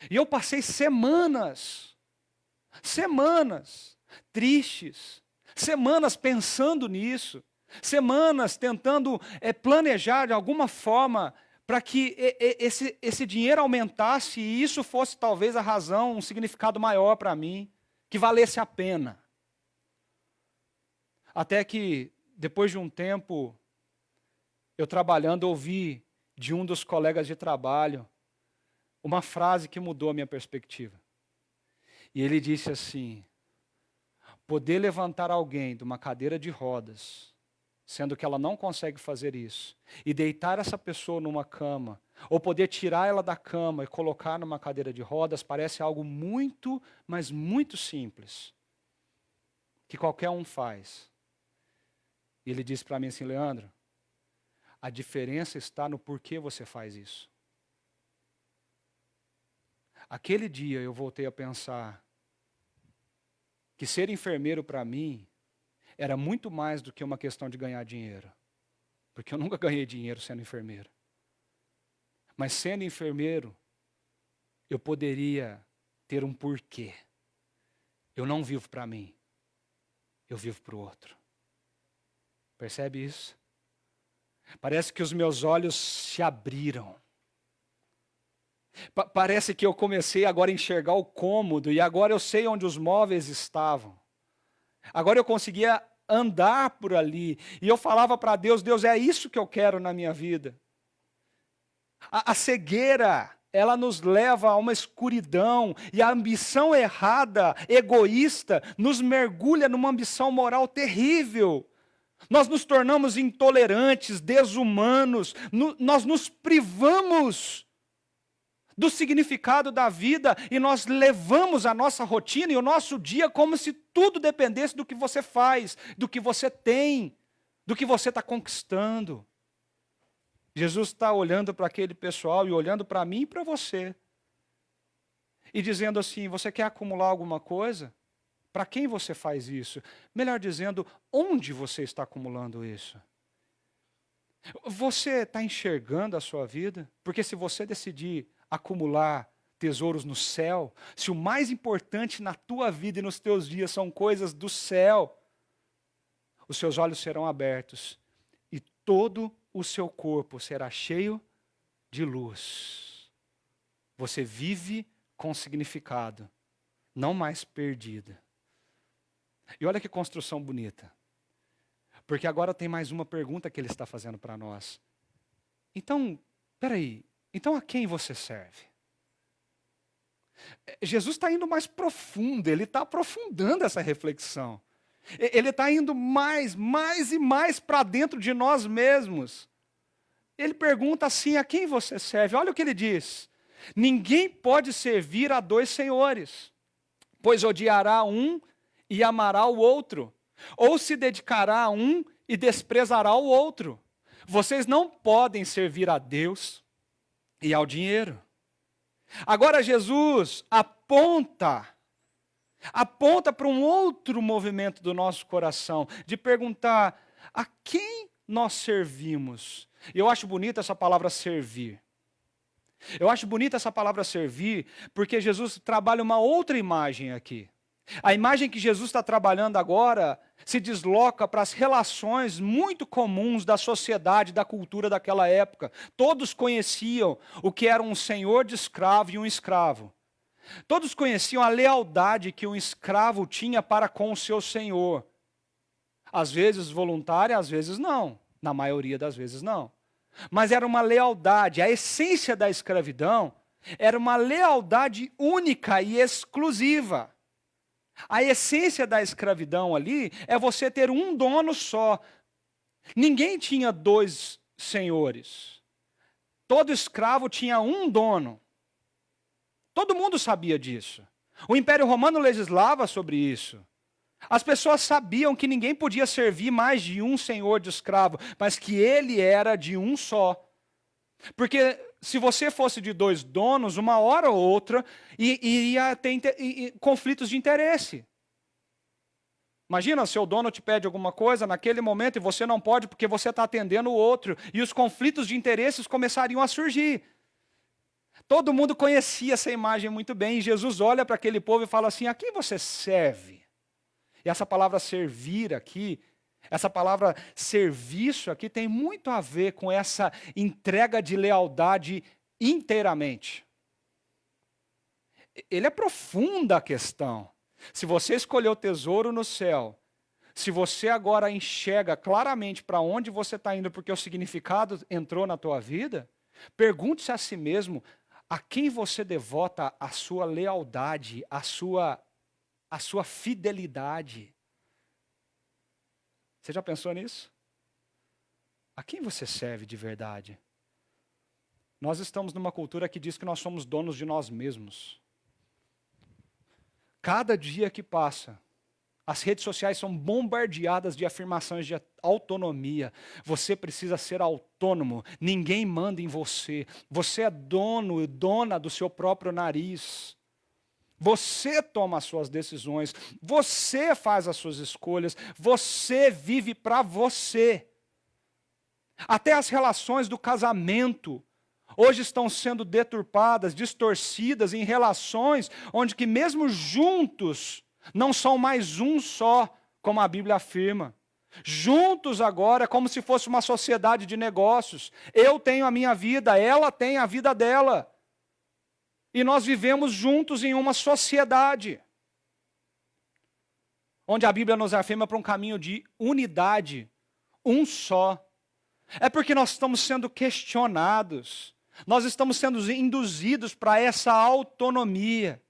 E eu passei semanas tristes, semanas pensando nisso, semanas tentando planejar de alguma forma para que esse dinheiro aumentasse e isso fosse talvez a razão, um significado maior para mim, que valesse a pena. Até que, depois de um tempo, eu trabalhando, ouvi de um dos colegas de trabalho uma frase que mudou a minha perspectiva. E ele disse assim: poder levantar alguém de uma cadeira de rodas, sendo que ela não consegue fazer isso, e deitar essa pessoa numa cama, ou poder tirar ela da cama e colocar numa cadeira de rodas, parece algo muito, mas muito simples, que qualquer um faz. E ele disse para mim assim: Leandro, a diferença está no porquê você faz isso. Aquele dia eu voltei a pensar que ser enfermeiro para mim era muito mais do que uma questão de ganhar dinheiro. Porque eu nunca ganhei dinheiro sendo enfermeiro. Mas sendo enfermeiro, eu poderia ter um porquê. Eu não vivo para mim, eu vivo para o outro. Percebe isso? Parece que os meus olhos se abriram. Parece que eu comecei agora a enxergar o cômodo e agora eu sei onde os móveis estavam. Agora eu conseguia andar por ali e eu falava para Deus: Deus, é isso que eu quero na minha vida. A cegueira, ela nos leva a uma escuridão e a ambição errada, egoísta, nos mergulha numa ambição moral terrível. Nós nos tornamos intolerantes, desumanos, nós nos privamos do significado da vida e nós levamos a nossa rotina e o nosso dia como se tudo dependesse do que você faz, do que você tem, do que você está conquistando. Jesus está olhando para aquele pessoal e olhando para mim e para você e dizendo assim: você quer acumular alguma coisa? Para quem você faz isso? Melhor dizendo, onde você está acumulando isso? Você está enxergando a sua vida? Porque se você decidir acumular tesouros no céu, se o mais importante na tua vida e nos teus dias são coisas do céu, os seus olhos serão abertos e todo o seu corpo será cheio de luz. Você vive com significado, não mais perdida. E olha que construção bonita. Porque agora tem mais uma pergunta que ele está fazendo para nós. Então, peraí, então a quem você serve? Jesus está indo mais profundo, ele está aprofundando essa reflexão. Ele está indo mais e mais para dentro de nós mesmos. Ele pergunta assim: a quem você serve? Olha o que ele diz: ninguém pode servir a dois senhores, pois odiará um e amará o outro, ou se dedicará a um e desprezará o outro. Vocês não podem servir a Deus e ao dinheiro. Agora Jesus aponta para um outro movimento do nosso coração, de perguntar: a quem nós servimos? Eu acho bonita essa palavra servir. Eu acho bonita essa palavra servir, porque Jesus trabalha uma outra imagem aqui. A imagem que Jesus está trabalhando agora se desloca para as relações muito comuns da sociedade, da cultura daquela época. Todos conheciam o que era um senhor de escravo e um escravo. Todos conheciam a lealdade que um escravo tinha para com o seu senhor. Às vezes voluntária, às vezes não. Na maioria das vezes não. Mas era uma lealdade. A essência da escravidão era uma lealdade única e exclusiva. A essência da escravidão ali é você ter um dono só. Ninguém tinha dois senhores. Todo escravo tinha um dono. Todo mundo sabia disso. O Império Romano legislava sobre isso. As pessoas sabiam que ninguém podia servir mais de um senhor de escravo, mas que ele era de um só. Porque se você fosse de dois donos, uma hora ou outra, iria ter conflitos de interesse. Imagina, seu dono te pede alguma coisa naquele momento e você não pode porque você está atendendo o outro. E os conflitos de interesses começariam a surgir. Todo mundo conhecia essa imagem muito bem. E Jesus olha para aquele povo e fala assim, a quem você serve? E essa palavra servir aqui, essa palavra serviço aqui tem muito a ver com essa entrega de lealdade inteiramente. Ele é profunda a questão. Se você escolheu o tesouro no céu, se você agora enxerga claramente para onde você está indo, porque o significado entrou na tua vida, pergunte-se a si mesmo, a quem você devota a sua lealdade, a sua fidelidade. Você já pensou nisso? A quem você serve de verdade? Nós estamos numa cultura que diz que nós somos donos de nós mesmos. Cada dia que passa, as redes sociais são bombardeadas de afirmações de autonomia. Você precisa ser autônomo, ninguém manda em você. Você é dono e dona do seu próprio nariz. Você toma as suas decisões, você faz as suas escolhas, você vive para você. Até as relações do casamento hoje estão sendo deturpadas, distorcidas em relações onde que mesmo juntos não são mais um só, como a Bíblia afirma. Juntos agora é como se fosse uma sociedade de negócios. Eu tenho a minha vida, ela tem a vida dela. E nós vivemos juntos em uma sociedade, onde a Bíblia nos afirma para um caminho de unidade, um só. É porque nós estamos sendo questionados, nós estamos sendo induzidos para essa autonomia.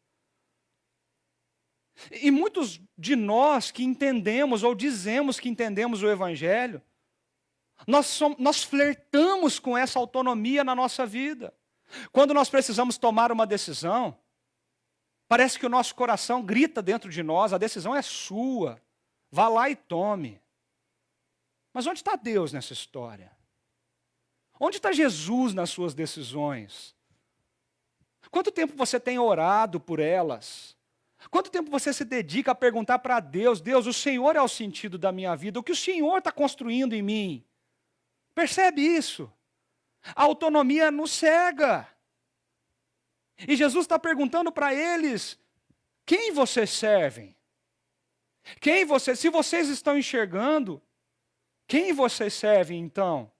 E muitos de nós que entendemos ou dizemos que entendemos o Evangelho, nós flertamos com essa autonomia na nossa vida. Quando nós precisamos tomar uma decisão, parece que o nosso coração grita dentro de nós, a decisão é sua, vá lá e tome. Mas onde está Deus nessa história? Onde está Jesus nas suas decisões? Quanto tempo você tem orado por elas? Quanto tempo você se dedica a perguntar para Deus, Deus, o Senhor é o sentido da minha vida, o que o Senhor está construindo em mim? Percebe isso? A autonomia nos cega. E Jesus está perguntando para eles, quem vocês servem? Se vocês estão enxergando, quem vocês servem então?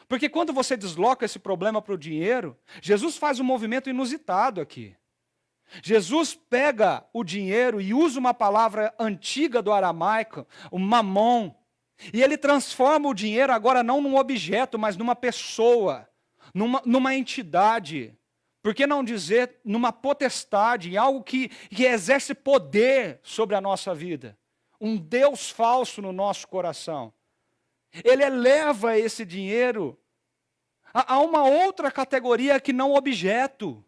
Porque quando você desloca esse problema para o dinheiro, Jesus faz um movimento inusitado aqui. Jesus pega o dinheiro e usa uma palavra antiga do aramaico, o mamon, e ele transforma o dinheiro agora não num objeto, mas numa pessoa, numa entidade. Por que não dizer numa potestade, em algo que exerce poder sobre a nossa vida? Um Deus falso no nosso coração. Ele eleva esse dinheiro a uma outra categoria que não objeto.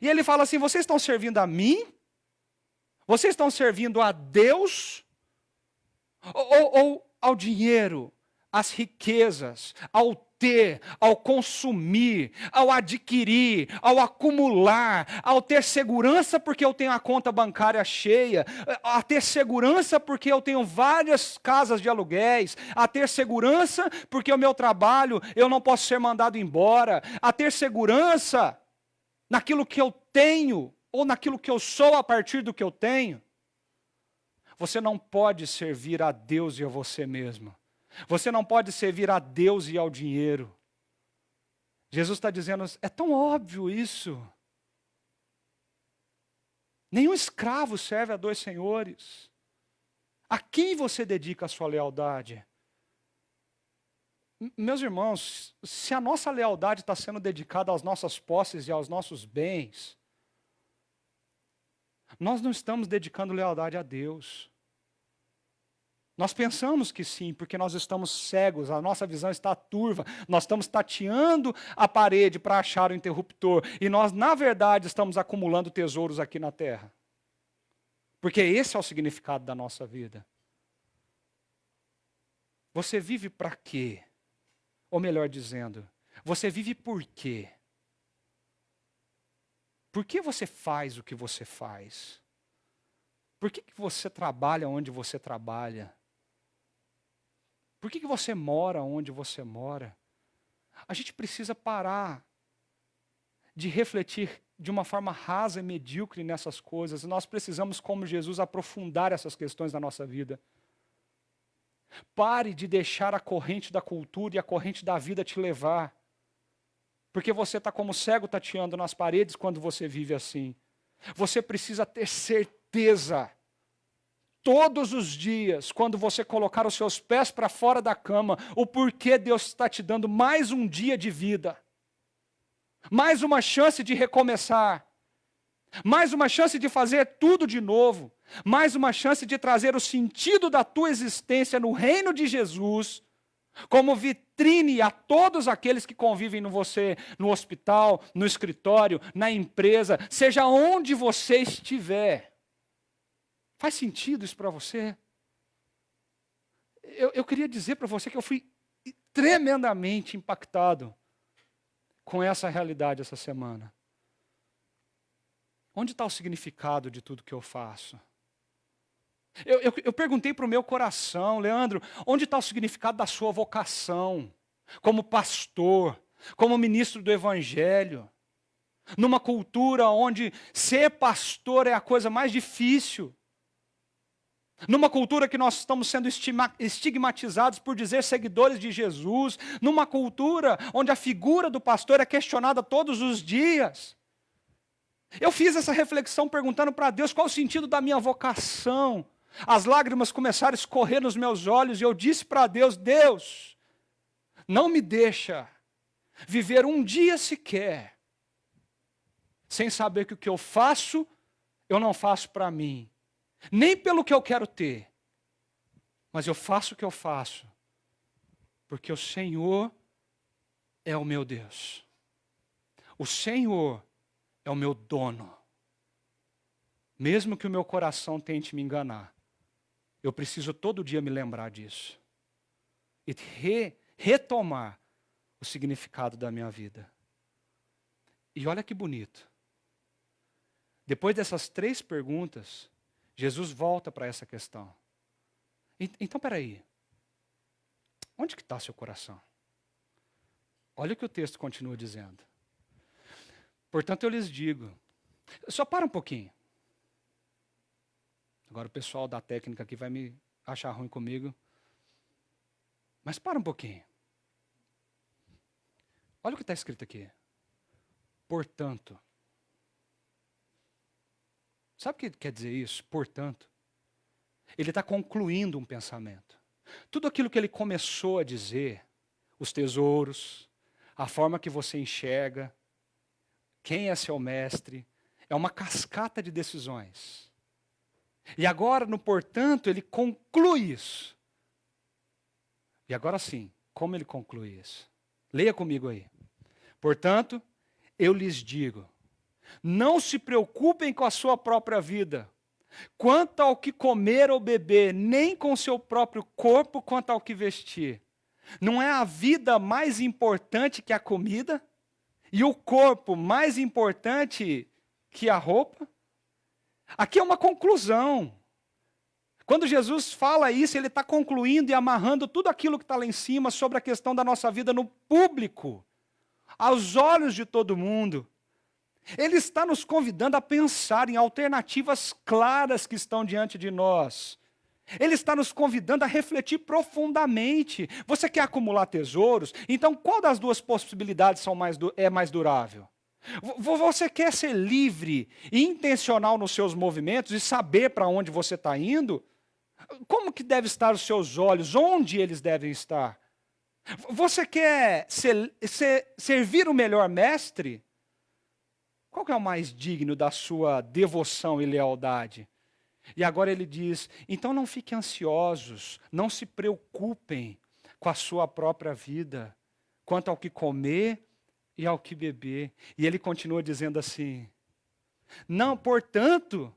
E ele fala assim, vocês estão servindo a mim? Vocês estão servindo a Deus? Ou ao dinheiro, às riquezas, ao ter, ao consumir, ao adquirir, ao acumular, ao ter segurança porque eu tenho a conta bancária cheia, a ter segurança porque eu tenho várias casas de aluguéis, a ter segurança porque o meu trabalho eu não posso ser mandado embora, a ter segurança naquilo que eu tenho ou naquilo que eu sou a partir do que eu tenho. Você não pode servir a Deus e a você mesmo. Você não pode servir a Deus e ao dinheiro. Jesus está dizendo, é tão óbvio isso. Nenhum escravo serve a dois senhores. A quem você dedica a sua lealdade? Meus irmãos, se a nossa lealdade está sendo dedicada às nossas posses e aos nossos bens, nós não estamos dedicando lealdade a Deus. Nós pensamos que sim, porque nós estamos cegos, a nossa visão está turva, nós estamos tateando a parede para achar o interruptor, e nós, na verdade, estamos acumulando tesouros aqui na terra. Porque esse é o significado da nossa vida. Você vive para quê? Ou melhor dizendo, você vive por quê? Por que você faz o que você faz? Por que você trabalha onde você trabalha? Por que você mora onde você mora? A gente precisa parar de refletir de uma forma rasa e medíocre nessas coisas. Nós precisamos, como Jesus, aprofundar essas questões da nossa vida. Pare de deixar a corrente da cultura e a corrente da vida te levar. Porque você está como cego tateando nas paredes quando você vive assim. Você precisa ter certeza, todos os dias, quando você colocar os seus pés para fora da cama, o porquê Deus está te dando mais um dia de vida. Mais uma chance de recomeçar. Mais uma chance de fazer tudo de novo. Mais uma chance de trazer o sentido da tua existência no reino de Jesus como vitrine a todos aqueles que convivem com você, no hospital, no escritório, na empresa, seja onde você estiver. Faz sentido isso para você? Eu queria dizer para você que eu fui tremendamente impactado com essa realidade essa semana. Onde está o significado de tudo que eu faço? Eu perguntei para o meu coração, Leandro, onde está o significado da sua vocação? Como pastor, como ministro do Evangelho, numa cultura onde ser pastor é a coisa mais difícil, numa cultura que nós estamos sendo estigmatizados por dizer seguidores de Jesus, numa cultura onde a figura do pastor é questionada todos os dias. Eu fiz essa reflexão perguntando para Deus qual o sentido da minha vocação. As lágrimas começaram a escorrer nos meus olhos e eu disse para Deus, Deus, não me deixa viver um dia sequer sem saber que o que eu faço, eu não faço para mim. Nem pelo que eu quero ter, mas eu faço o que eu faço, porque o Senhor é o meu Deus. O Senhor é o meu dono. Mesmo que o meu coração tente me enganar, eu preciso todo dia me lembrar disso. E retomar o significado da minha vida. E olha que bonito. Depois dessas 3 perguntas, Jesus volta para essa questão. Então, peraí. Onde que está seu coração? Olha o que o texto continua dizendo. Portanto, eu lhes digo. Só para um pouquinho. Agora o pessoal da técnica aqui vai me achar ruim comigo. Mas para um pouquinho. Olha o que está escrito aqui. Portanto. Sabe o que quer dizer isso? Portanto. Ele está concluindo um pensamento. Tudo aquilo que ele começou a dizer, os tesouros, a forma que você enxerga, quem é seu mestre, é uma cascata de decisões. E agora, no portanto, ele conclui isso. E agora sim, como ele conclui isso? Leia comigo aí. Portanto, eu lhes digo, não se preocupem com a sua própria vida, quanto ao que comer ou beber, nem com o seu próprio corpo quanto ao que vestir. Não é a vida mais importante que a comida? E o corpo mais importante que a roupa? Aqui é uma conclusão. Quando Jesus fala isso, ele está concluindo e amarrando tudo aquilo que está lá em cima sobre a questão da nossa vida no público, aos olhos de todo mundo. Ele está nos convidando a pensar em alternativas claras que estão diante de nós. Ele está nos convidando a refletir profundamente. Você quer acumular tesouros? Então, qual das duas possibilidades é mais durável? Você quer ser livre e intencional nos seus movimentos e saber para onde você está indo? Como que devem estar os seus olhos? Onde eles devem estar? Você quer servir o melhor mestre? Qual que é o mais digno da sua devoção e lealdade? E agora ele diz, então não fiquem ansiosos, não se preocupem com a sua própria vida, quanto ao que comer e ao que beber. E ele continua dizendo assim, não, portanto,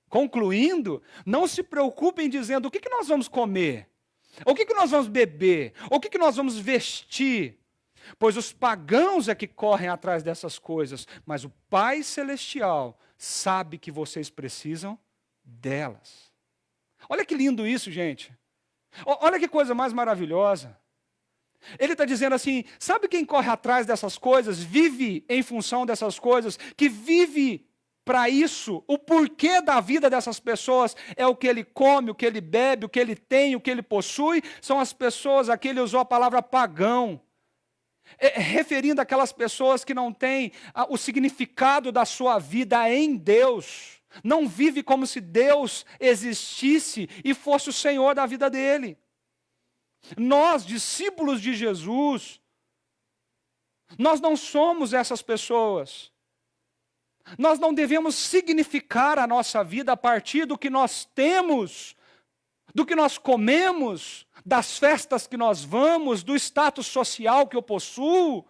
concluindo, não se preocupem dizendo o que nós vamos comer, o que nós vamos beber, o que nós vamos vestir, pois os pagãos é que correm atrás dessas coisas, mas o Pai Celestial sabe que vocês precisam delas. Olha que lindo isso, gente. Olha que coisa mais maravilhosa. Ele está dizendo assim, sabe quem corre atrás dessas coisas, vive em função dessas coisas, que vive para isso, o porquê da vida dessas pessoas é o que ele come, o que ele bebe, o que ele tem, o que ele possui, são as pessoas, aqui ele usou a palavra pagão, referindo aquelas pessoas que não têm o significado da sua vida em Deus, não vive como se Deus existisse e fosse o Senhor da vida dele. Nós, discípulos de Jesus, nós não somos essas pessoas. Nós não devemos significar a nossa vida a partir do que nós temos, do que nós comemos, das festas que nós vamos, do status social que eu possuo.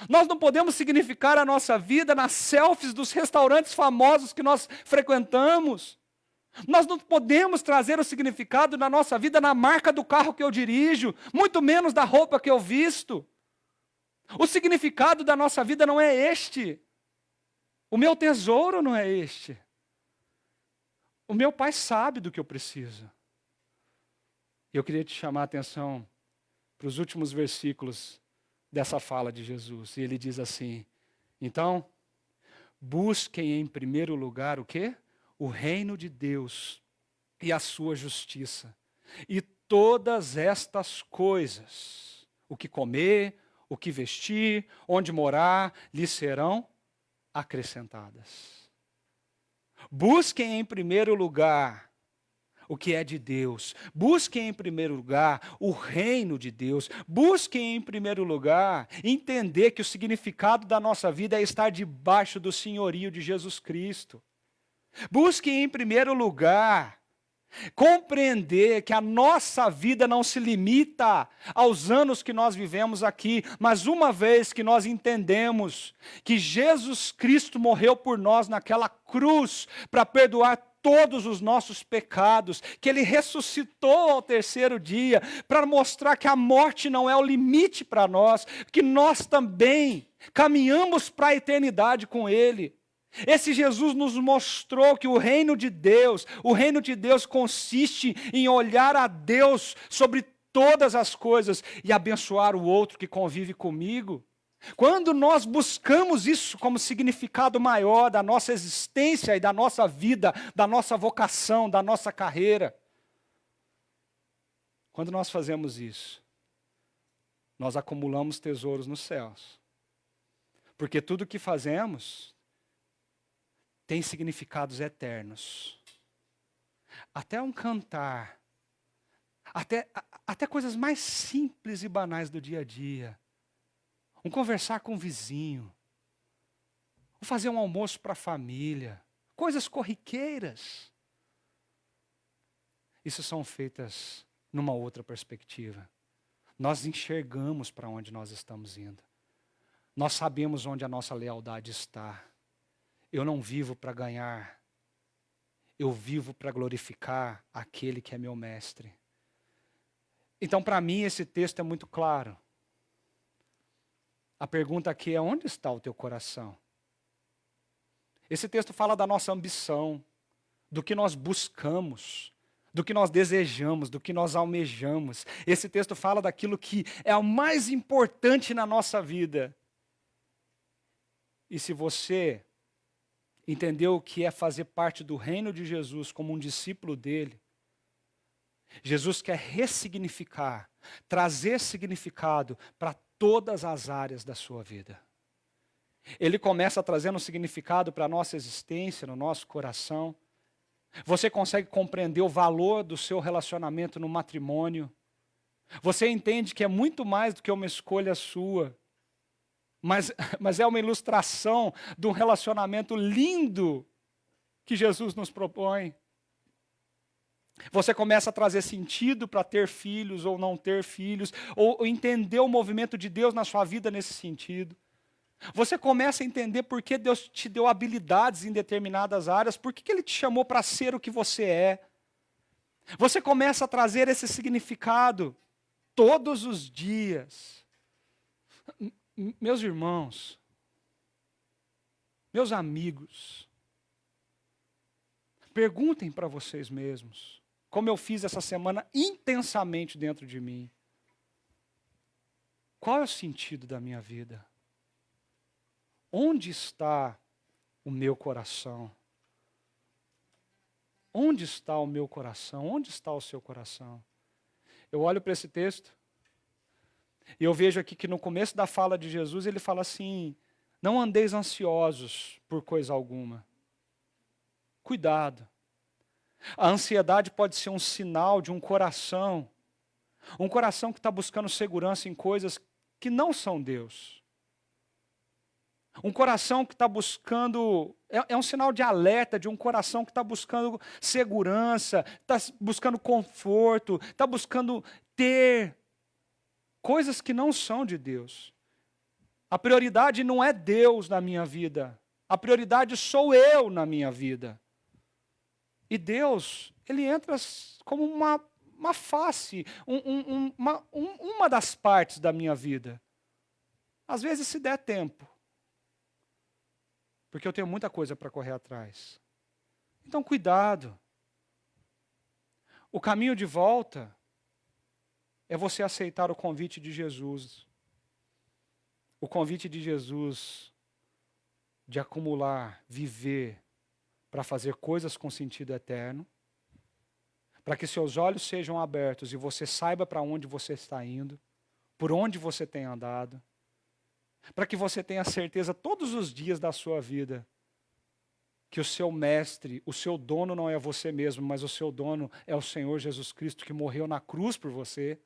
Nós não podemos significar a nossa vida nas selfies dos restaurantes famosos que nós frequentamos. Nós não podemos trazer o significado da nossa vida na marca do carro que eu dirijo, muito menos da roupa que eu visto. O significado da nossa vida não é este. O meu tesouro não é este. O meu Pai sabe do que eu preciso. Eu queria te chamar a atenção para os últimos versículos dessa fala de Jesus. E ele diz assim, então, busquem em primeiro lugar o quê? O reino de Deus e a sua justiça. E todas estas coisas, o que comer, o que vestir, onde morar, lhes serão acrescentadas. Busquem em primeiro lugar o que é de Deus. Busquem em primeiro lugar o reino de Deus. Busquem em primeiro lugar entender que o significado da nossa vida é estar debaixo do senhorio de Jesus Cristo. Busquem em primeiro lugar compreender que a nossa vida não se limita aos anos que nós vivemos aqui, mas uma vez que nós entendemos que Jesus Cristo morreu por nós naquela cruz para perdoar todos os nossos pecados, que Ele ressuscitou ao terceiro dia para mostrar que a morte não é o limite para nós, que nós também caminhamos para a eternidade com Ele. Esse Jesus nos mostrou que o reino de Deus consiste em olhar a Deus sobre todas as coisas e abençoar o outro que convive comigo. Quando nós buscamos isso como significado maior da nossa existência e da nossa vida, da nossa vocação, da nossa carreira, quando nós fazemos isso, nós acumulamos tesouros nos céus. Porque tudo que fazemos tem significados eternos. Até um cantar, até coisas mais simples e banais do dia a dia. Um conversar com o vizinho, ou fazer um almoço para a família, coisas corriqueiras. Isso são feitas numa outra perspectiva. Nós enxergamos para onde nós estamos indo. Nós sabemos onde a nossa lealdade está. Eu não vivo para ganhar, eu vivo para glorificar aquele que é meu mestre. Então, para mim, esse texto é muito claro. A pergunta aqui é: onde está o teu coração? Esse texto fala da nossa ambição, do que nós buscamos, do que nós desejamos, do que nós almejamos. Esse texto fala daquilo que é o mais importante na nossa vida. E se você entendeu o que é fazer parte do reino de Jesus como um discípulo dele, Jesus quer ressignificar, trazer significado para todas as áreas da sua vida. Ele começa trazendo significado para a nossa existência, no nosso coração. Você consegue compreender o valor do seu relacionamento no matrimônio. Você entende que é muito mais do que uma escolha sua. Mas é uma ilustração de um relacionamento lindo que Jesus nos propõe. Você começa a trazer sentido para ter filhos ou não ter filhos, ou entender o movimento de Deus na sua vida nesse sentido. Você começa a entender por que Deus te deu habilidades em determinadas áreas, por que Ele te chamou para ser o que você é. Você começa a trazer esse significado todos os dias. Meus irmãos, meus amigos, perguntem para vocês mesmos, como eu fiz essa semana intensamente dentro de mim. Qual é o sentido da minha vida? Onde está o meu coração? Onde está o meu coração? Onde está o seu coração? Eu olho para esse texto e eu vejo aqui que no começo da fala de Jesus ele fala assim: não andeis ansiosos por coisa alguma. Cuidado. A ansiedade pode ser um sinal de um coração que está buscando segurança em coisas que não são Deus. Um coração que está buscando, é um sinal de alerta de um coração que está buscando segurança, está buscando conforto, está buscando ter coisas que não são de Deus. A prioridade não é Deus na minha vida, a prioridade sou eu na minha vida. E Deus, Ele entra como uma face, uma das partes da minha vida. Às vezes se der tempo. Porque eu tenho muita coisa para correr atrás. Então cuidado. O caminho de volta é você aceitar o convite de Jesus. O convite de Jesus de acumular, viver, para fazer coisas com sentido eterno, para que seus olhos sejam abertos e você saiba para onde você está indo, por onde você tem andado, para que você tenha certeza todos os dias da sua vida que o seu mestre, o seu dono não é você mesmo, mas o seu dono é o Senhor Jesus Cristo que morreu na cruz por você.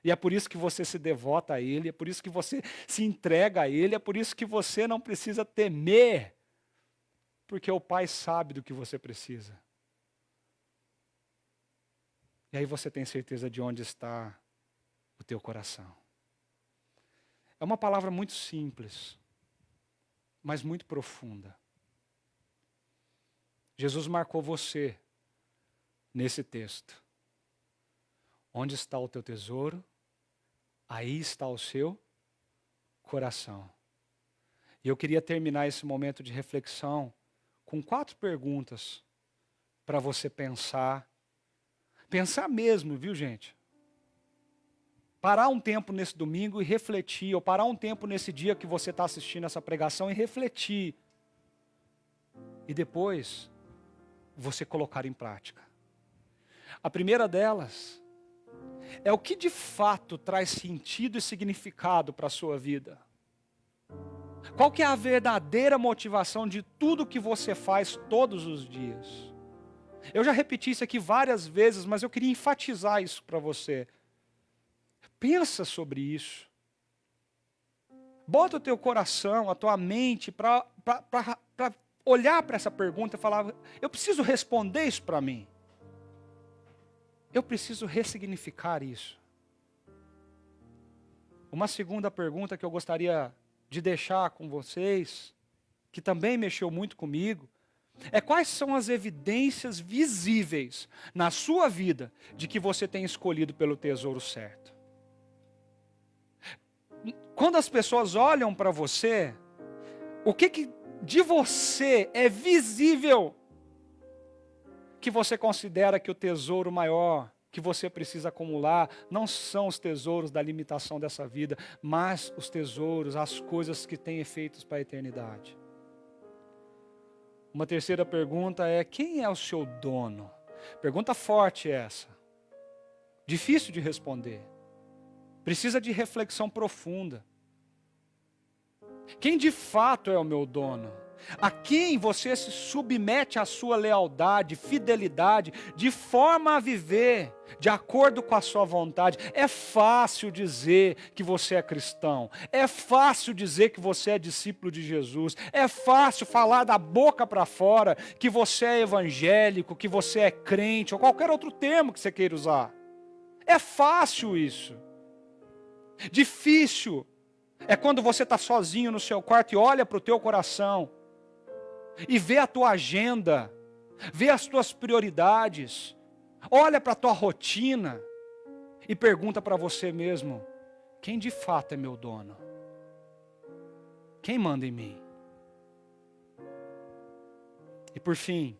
E é por isso que você se devota a Ele, é por isso que você se entrega a Ele, é por isso que você não precisa temer, porque o Pai sabe do que você precisa. E aí você tem certeza de onde está o teu coração. É uma palavra muito simples, mas muito profunda. Jesus marcou você nesse texto. Onde está o teu tesouro? Aí está o seu coração. E eu queria terminar esse momento de reflexão com 4 perguntas para você pensar. Pensar mesmo, viu, gente? Parar um tempo nesse domingo e refletir, ou parar um tempo nesse dia que você está assistindo essa pregação e refletir. E depois, você colocar em prática. A primeira delas é o que de fato traz sentido e significado para a sua vida. Qual que é a verdadeira motivação de tudo que você faz todos os dias? Eu já repeti isso aqui várias vezes, mas eu queria enfatizar isso para você. Pensa sobre isso. Bota o teu coração, a tua mente para olhar para essa pergunta e falar: eu preciso responder isso para mim. Eu preciso ressignificar isso. Uma segunda pergunta que eu gostaria de deixar com vocês, que também mexeu muito comigo, é: quais são as evidências visíveis na sua vida de que você tem escolhido pelo tesouro certo? Quando as pessoas olham para você, o que de você é visível que você considera que o tesouro maior que você precisa acumular não são os tesouros da limitação dessa vida, mas os tesouros, as coisas que têm efeitos para a eternidade? Uma terceira pergunta é: quem é o seu dono? Pergunta forte essa. Difícil de responder. Precisa de reflexão profunda. Quem de fato é o meu dono? a quem você se submete à sua lealdade, fidelidade, de forma a viver de acordo com a sua vontade. É fácil dizer que você é cristão, é fácil dizer que você é discípulo de Jesus, é fácil falar da boca para fora que você é evangélico, que você é crente, ou qualquer outro termo que você queira usar. É fácil isso. Difícil é quando você está sozinho no seu quarto e olha para o teu coração e vê a tua agenda, vê as tuas prioridades, olha para a tua rotina e pergunta para você mesmo: quem de fato é meu dono? Quem manda em mim? E por fim,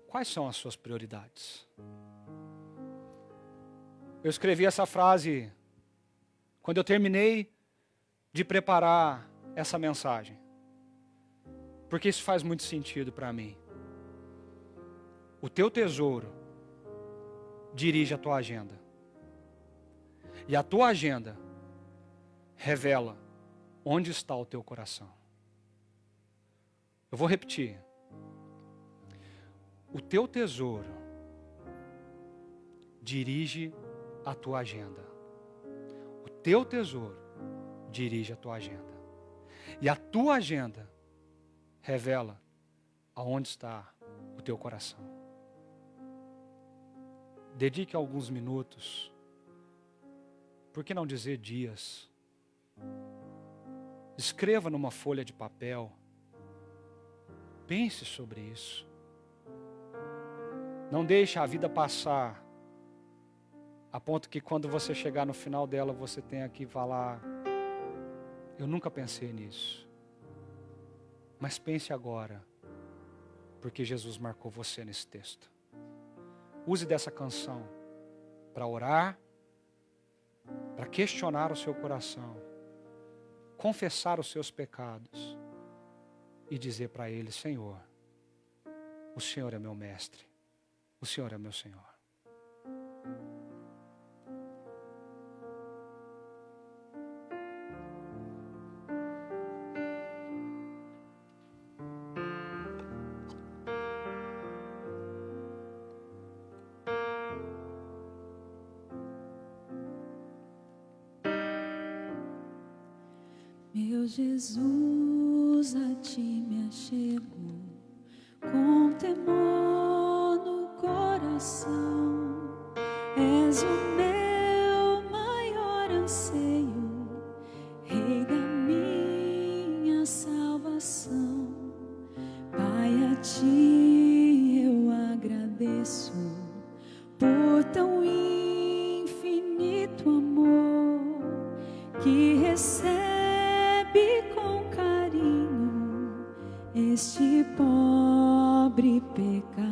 quais são as suas prioridades? Eu escrevi essa frase quando eu terminei de preparar essa mensagem, porque isso faz muito sentido para mim. O teu tesouro dirige a tua agenda. E a tua agenda revela onde está o teu coração. Eu vou repetir. O teu tesouro dirige a tua agenda. O teu tesouro dirige a tua agenda. E a tua agenda revela aonde está o teu coração. Dedique alguns minutos, por que não dizer dias? Escreva numa folha de papel. Pense sobre isso. Não deixe a vida passar a ponto que quando você chegar no final dela você tenha que falar: eu nunca pensei nisso. Mas pense agora, porque Jesus marcou você nesse texto. Use dessa canção para orar, para questionar o seu coração, confessar os seus pecados e dizer para Ele: Senhor, o Senhor é meu mestre, o Senhor é meu Senhor. Meu Jesus, a ti me achego, com temor no coração. És o meu maior anseio, Rei da minha salvação. Pai, a ti eu agradeço por tão infinito amor que recebe com carinho este pobre pecador.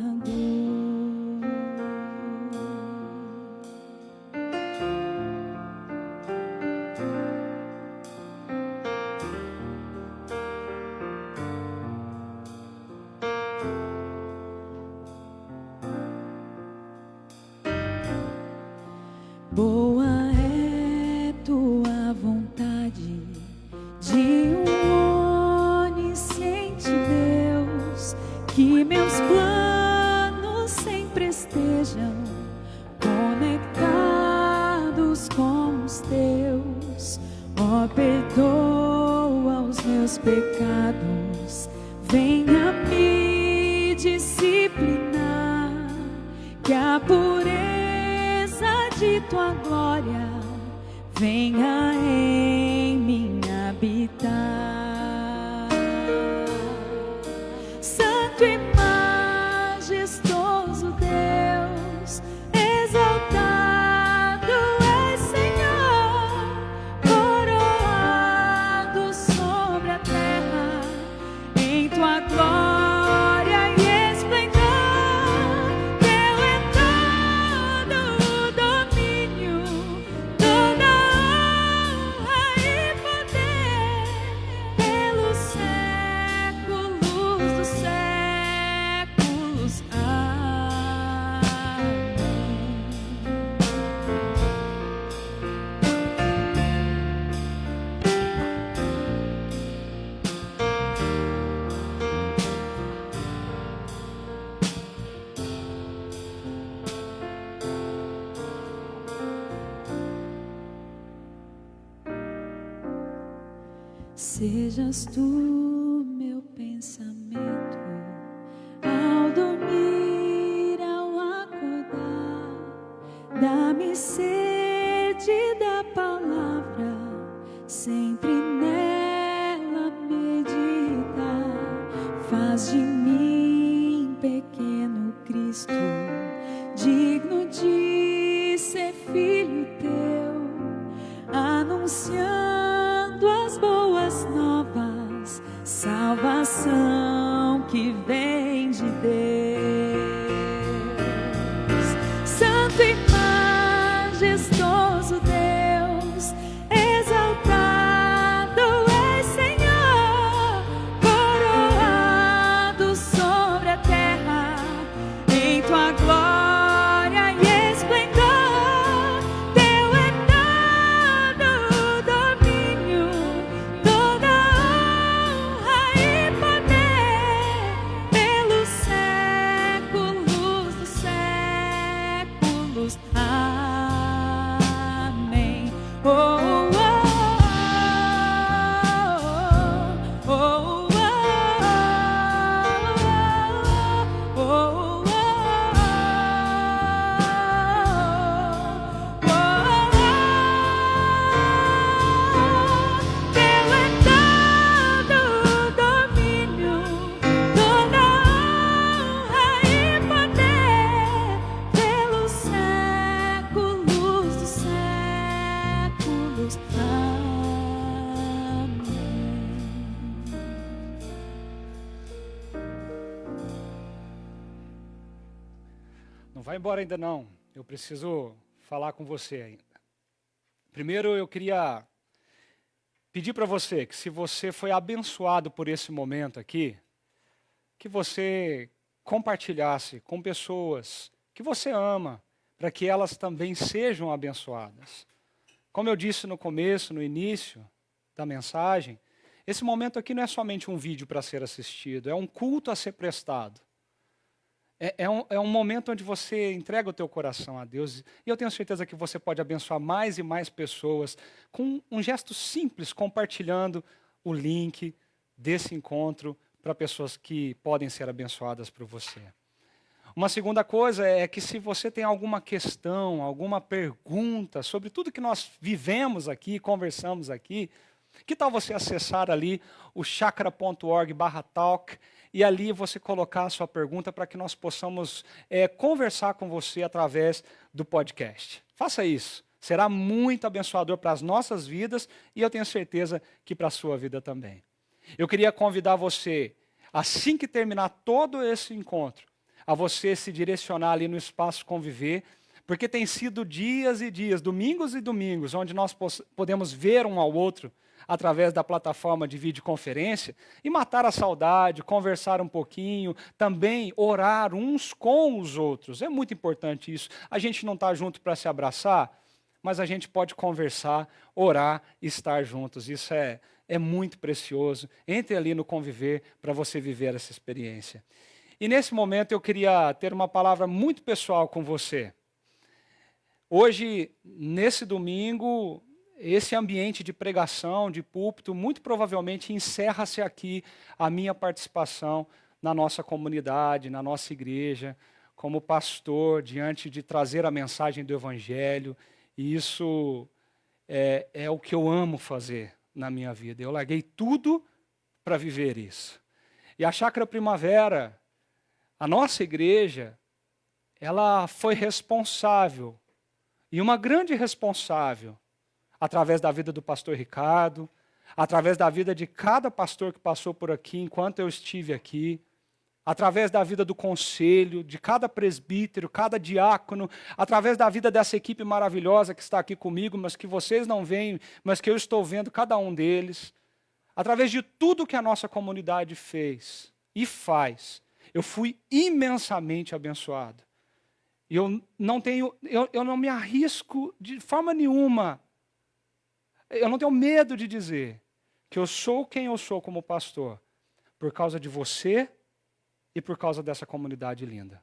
Boa é tua vontade de um onisciente Deus, que meus planos sempre estejam conectados com os teus. Ó, perdoa os meus pecados, venha me disciplinar, que a pureza de tua glória venha em mim habitar. Santo e majestoso Deus, exaltado és, Senhor, coroado sobre a terra em tua glória e esplendor. Teu é todo o domínio, toda honra e poder. Sejas tu meu pensamento ao dormir, ao acordar. Dá-me sede da palavra, sempre nela meditar. Faz de mim, pequeno Cristo, digno de ser filho teu, anunciando as boas novas, salvação que vem de Deus. Santo e majestoso Deus, exaltado és, Senhor, coroado sobre a terra, em tua glória e esplendor. Teu é todo o domínio, toda honra e poder, pelos séculos dos séculos. Amém. Oh, oh, oh, oh, oh, oh, oh, Teu é todo o domínio, toda honra e poder, pelos séculos dos séculos. Não vai embora ainda não. Eu preciso falar com você ainda. Primeiro eu queria pedir para você que, se você foi abençoado por esse momento aqui, que você compartilhasse com pessoas que você ama, para que elas também sejam abençoadas. Como eu disse no começo, no início da mensagem, esse momento aqui não é somente um vídeo para ser assistido, é um culto a ser prestado. É um momento onde você entrega o teu coração a Deus, e eu tenho certeza que você pode abençoar mais e mais pessoas com um gesto simples, compartilhando o link desse encontro para pessoas que podem ser abençoadas por você. Uma segunda coisa é que, se você tem alguma questão, alguma pergunta sobre tudo que nós vivemos aqui, conversamos aqui, que tal você acessar ali o chakra.org/talk e ali você colocar a sua pergunta para que nós possamos conversar com você através do podcast. Faça isso. Será muito abençoador para as nossas vidas e eu tenho certeza que para a sua vida também. Eu queria convidar você, assim que terminar todo esse encontro, a você se direcionar ali no Espaço Conviver, porque tem sido dias e dias, domingos e domingos, onde nós podemos ver um ao outro através da plataforma de videoconferência e matar a saudade, conversar um pouquinho, também orar uns com os outros. É muito importante isso. A gente não está junto para se abraçar, mas a gente pode conversar, orar e estar juntos. Isso é muito precioso. Entre ali no Conviver para você viver essa experiência. E nesse momento eu queria ter uma palavra muito pessoal com você. Hoje, nesse domingo, esse ambiente de pregação, de púlpito, muito provavelmente encerra-se aqui a minha participação na nossa comunidade, na nossa igreja, como pastor, diante de trazer a mensagem do Evangelho. E isso é o que eu amo fazer na minha vida. Eu larguei tudo para viver isso. E a Chácara Primavera, a nossa igreja, ela foi responsável, e uma grande responsável, através da vida do pastor Ricardo, através da vida de cada pastor que passou por aqui enquanto eu estive aqui, através da vida do conselho, de cada presbítero, cada diácono, através da vida dessa equipe maravilhosa que está aqui comigo, mas que vocês não veem, mas que eu estou vendo cada um deles, através de tudo que a nossa comunidade fez e faz. Eu fui imensamente abençoado. E eu não me arrisco de forma nenhuma. Eu não tenho medo de dizer que eu sou quem eu sou como pastor, por causa de você e por causa dessa comunidade linda.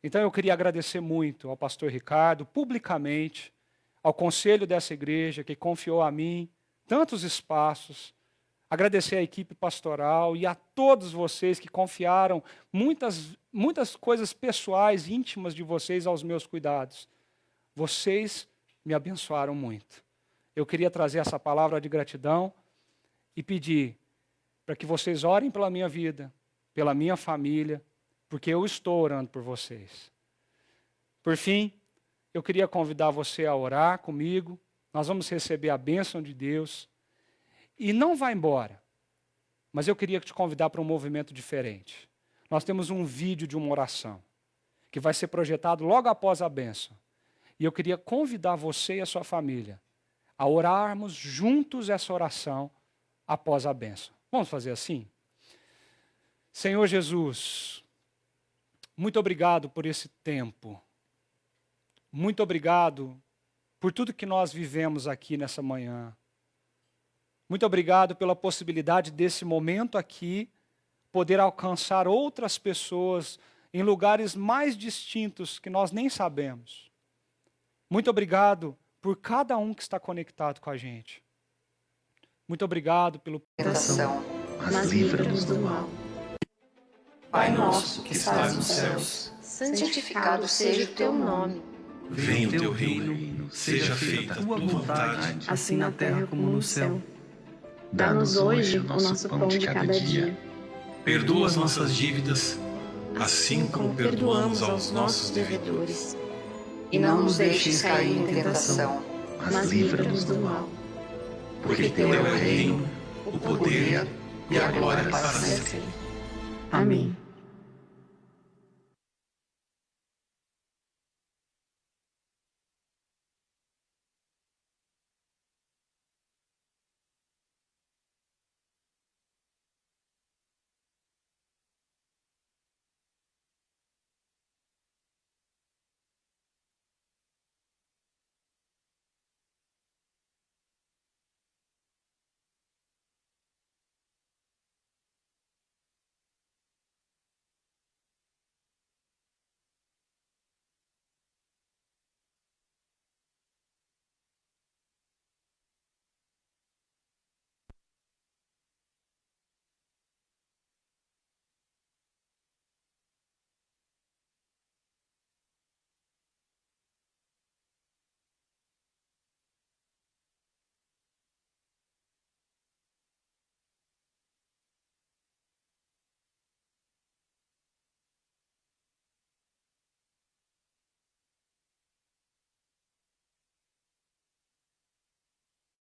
Então eu queria agradecer muito ao pastor Ricardo, publicamente, ao conselho dessa igreja que confiou a mim tantos espaços. Agradecer à equipe pastoral e a todos vocês que confiaram muitas coisas pessoais, íntimas de vocês aos meus cuidados. Vocês me abençoaram muito. Eu queria trazer essa palavra de gratidão e pedir para que vocês orem pela minha vida, pela minha família, porque eu estou orando por vocês. Por fim, eu queria convidar você a orar comigo. Nós vamos receber a bênção de Deus. E não vá embora. Mas eu queria te convidar para um movimento diferente. Nós temos um vídeo de uma oração que vai ser projetado logo após a bênção. E eu queria convidar você e a sua família a orarmos juntos essa oração após a bênção. Vamos fazer assim? Senhor Jesus, muito obrigado por esse tempo. Muito obrigado por tudo que nós vivemos aqui nessa manhã. Muito obrigado pela possibilidade desse momento aqui poder alcançar outras pessoas em lugares mais distintos que nós nem sabemos. Muito obrigado por cada um que está conectado com a gente. Muito obrigado pelo tentação, mas livra-nos do mal. Pai nosso que estás nos céus, santificado seja o teu nome. Venha o teu reino, seja feita a tua vontade, assim na terra como no céu. Dá-nos hoje o nosso pão de cada dia. Perdoa as nossas dívidas, assim como perdoamos aos nossos devedores. E não nos deixes cair em tentação, mas livra-nos do mal. Porque teu é o reino, o poder e a glória para sempre. Amém.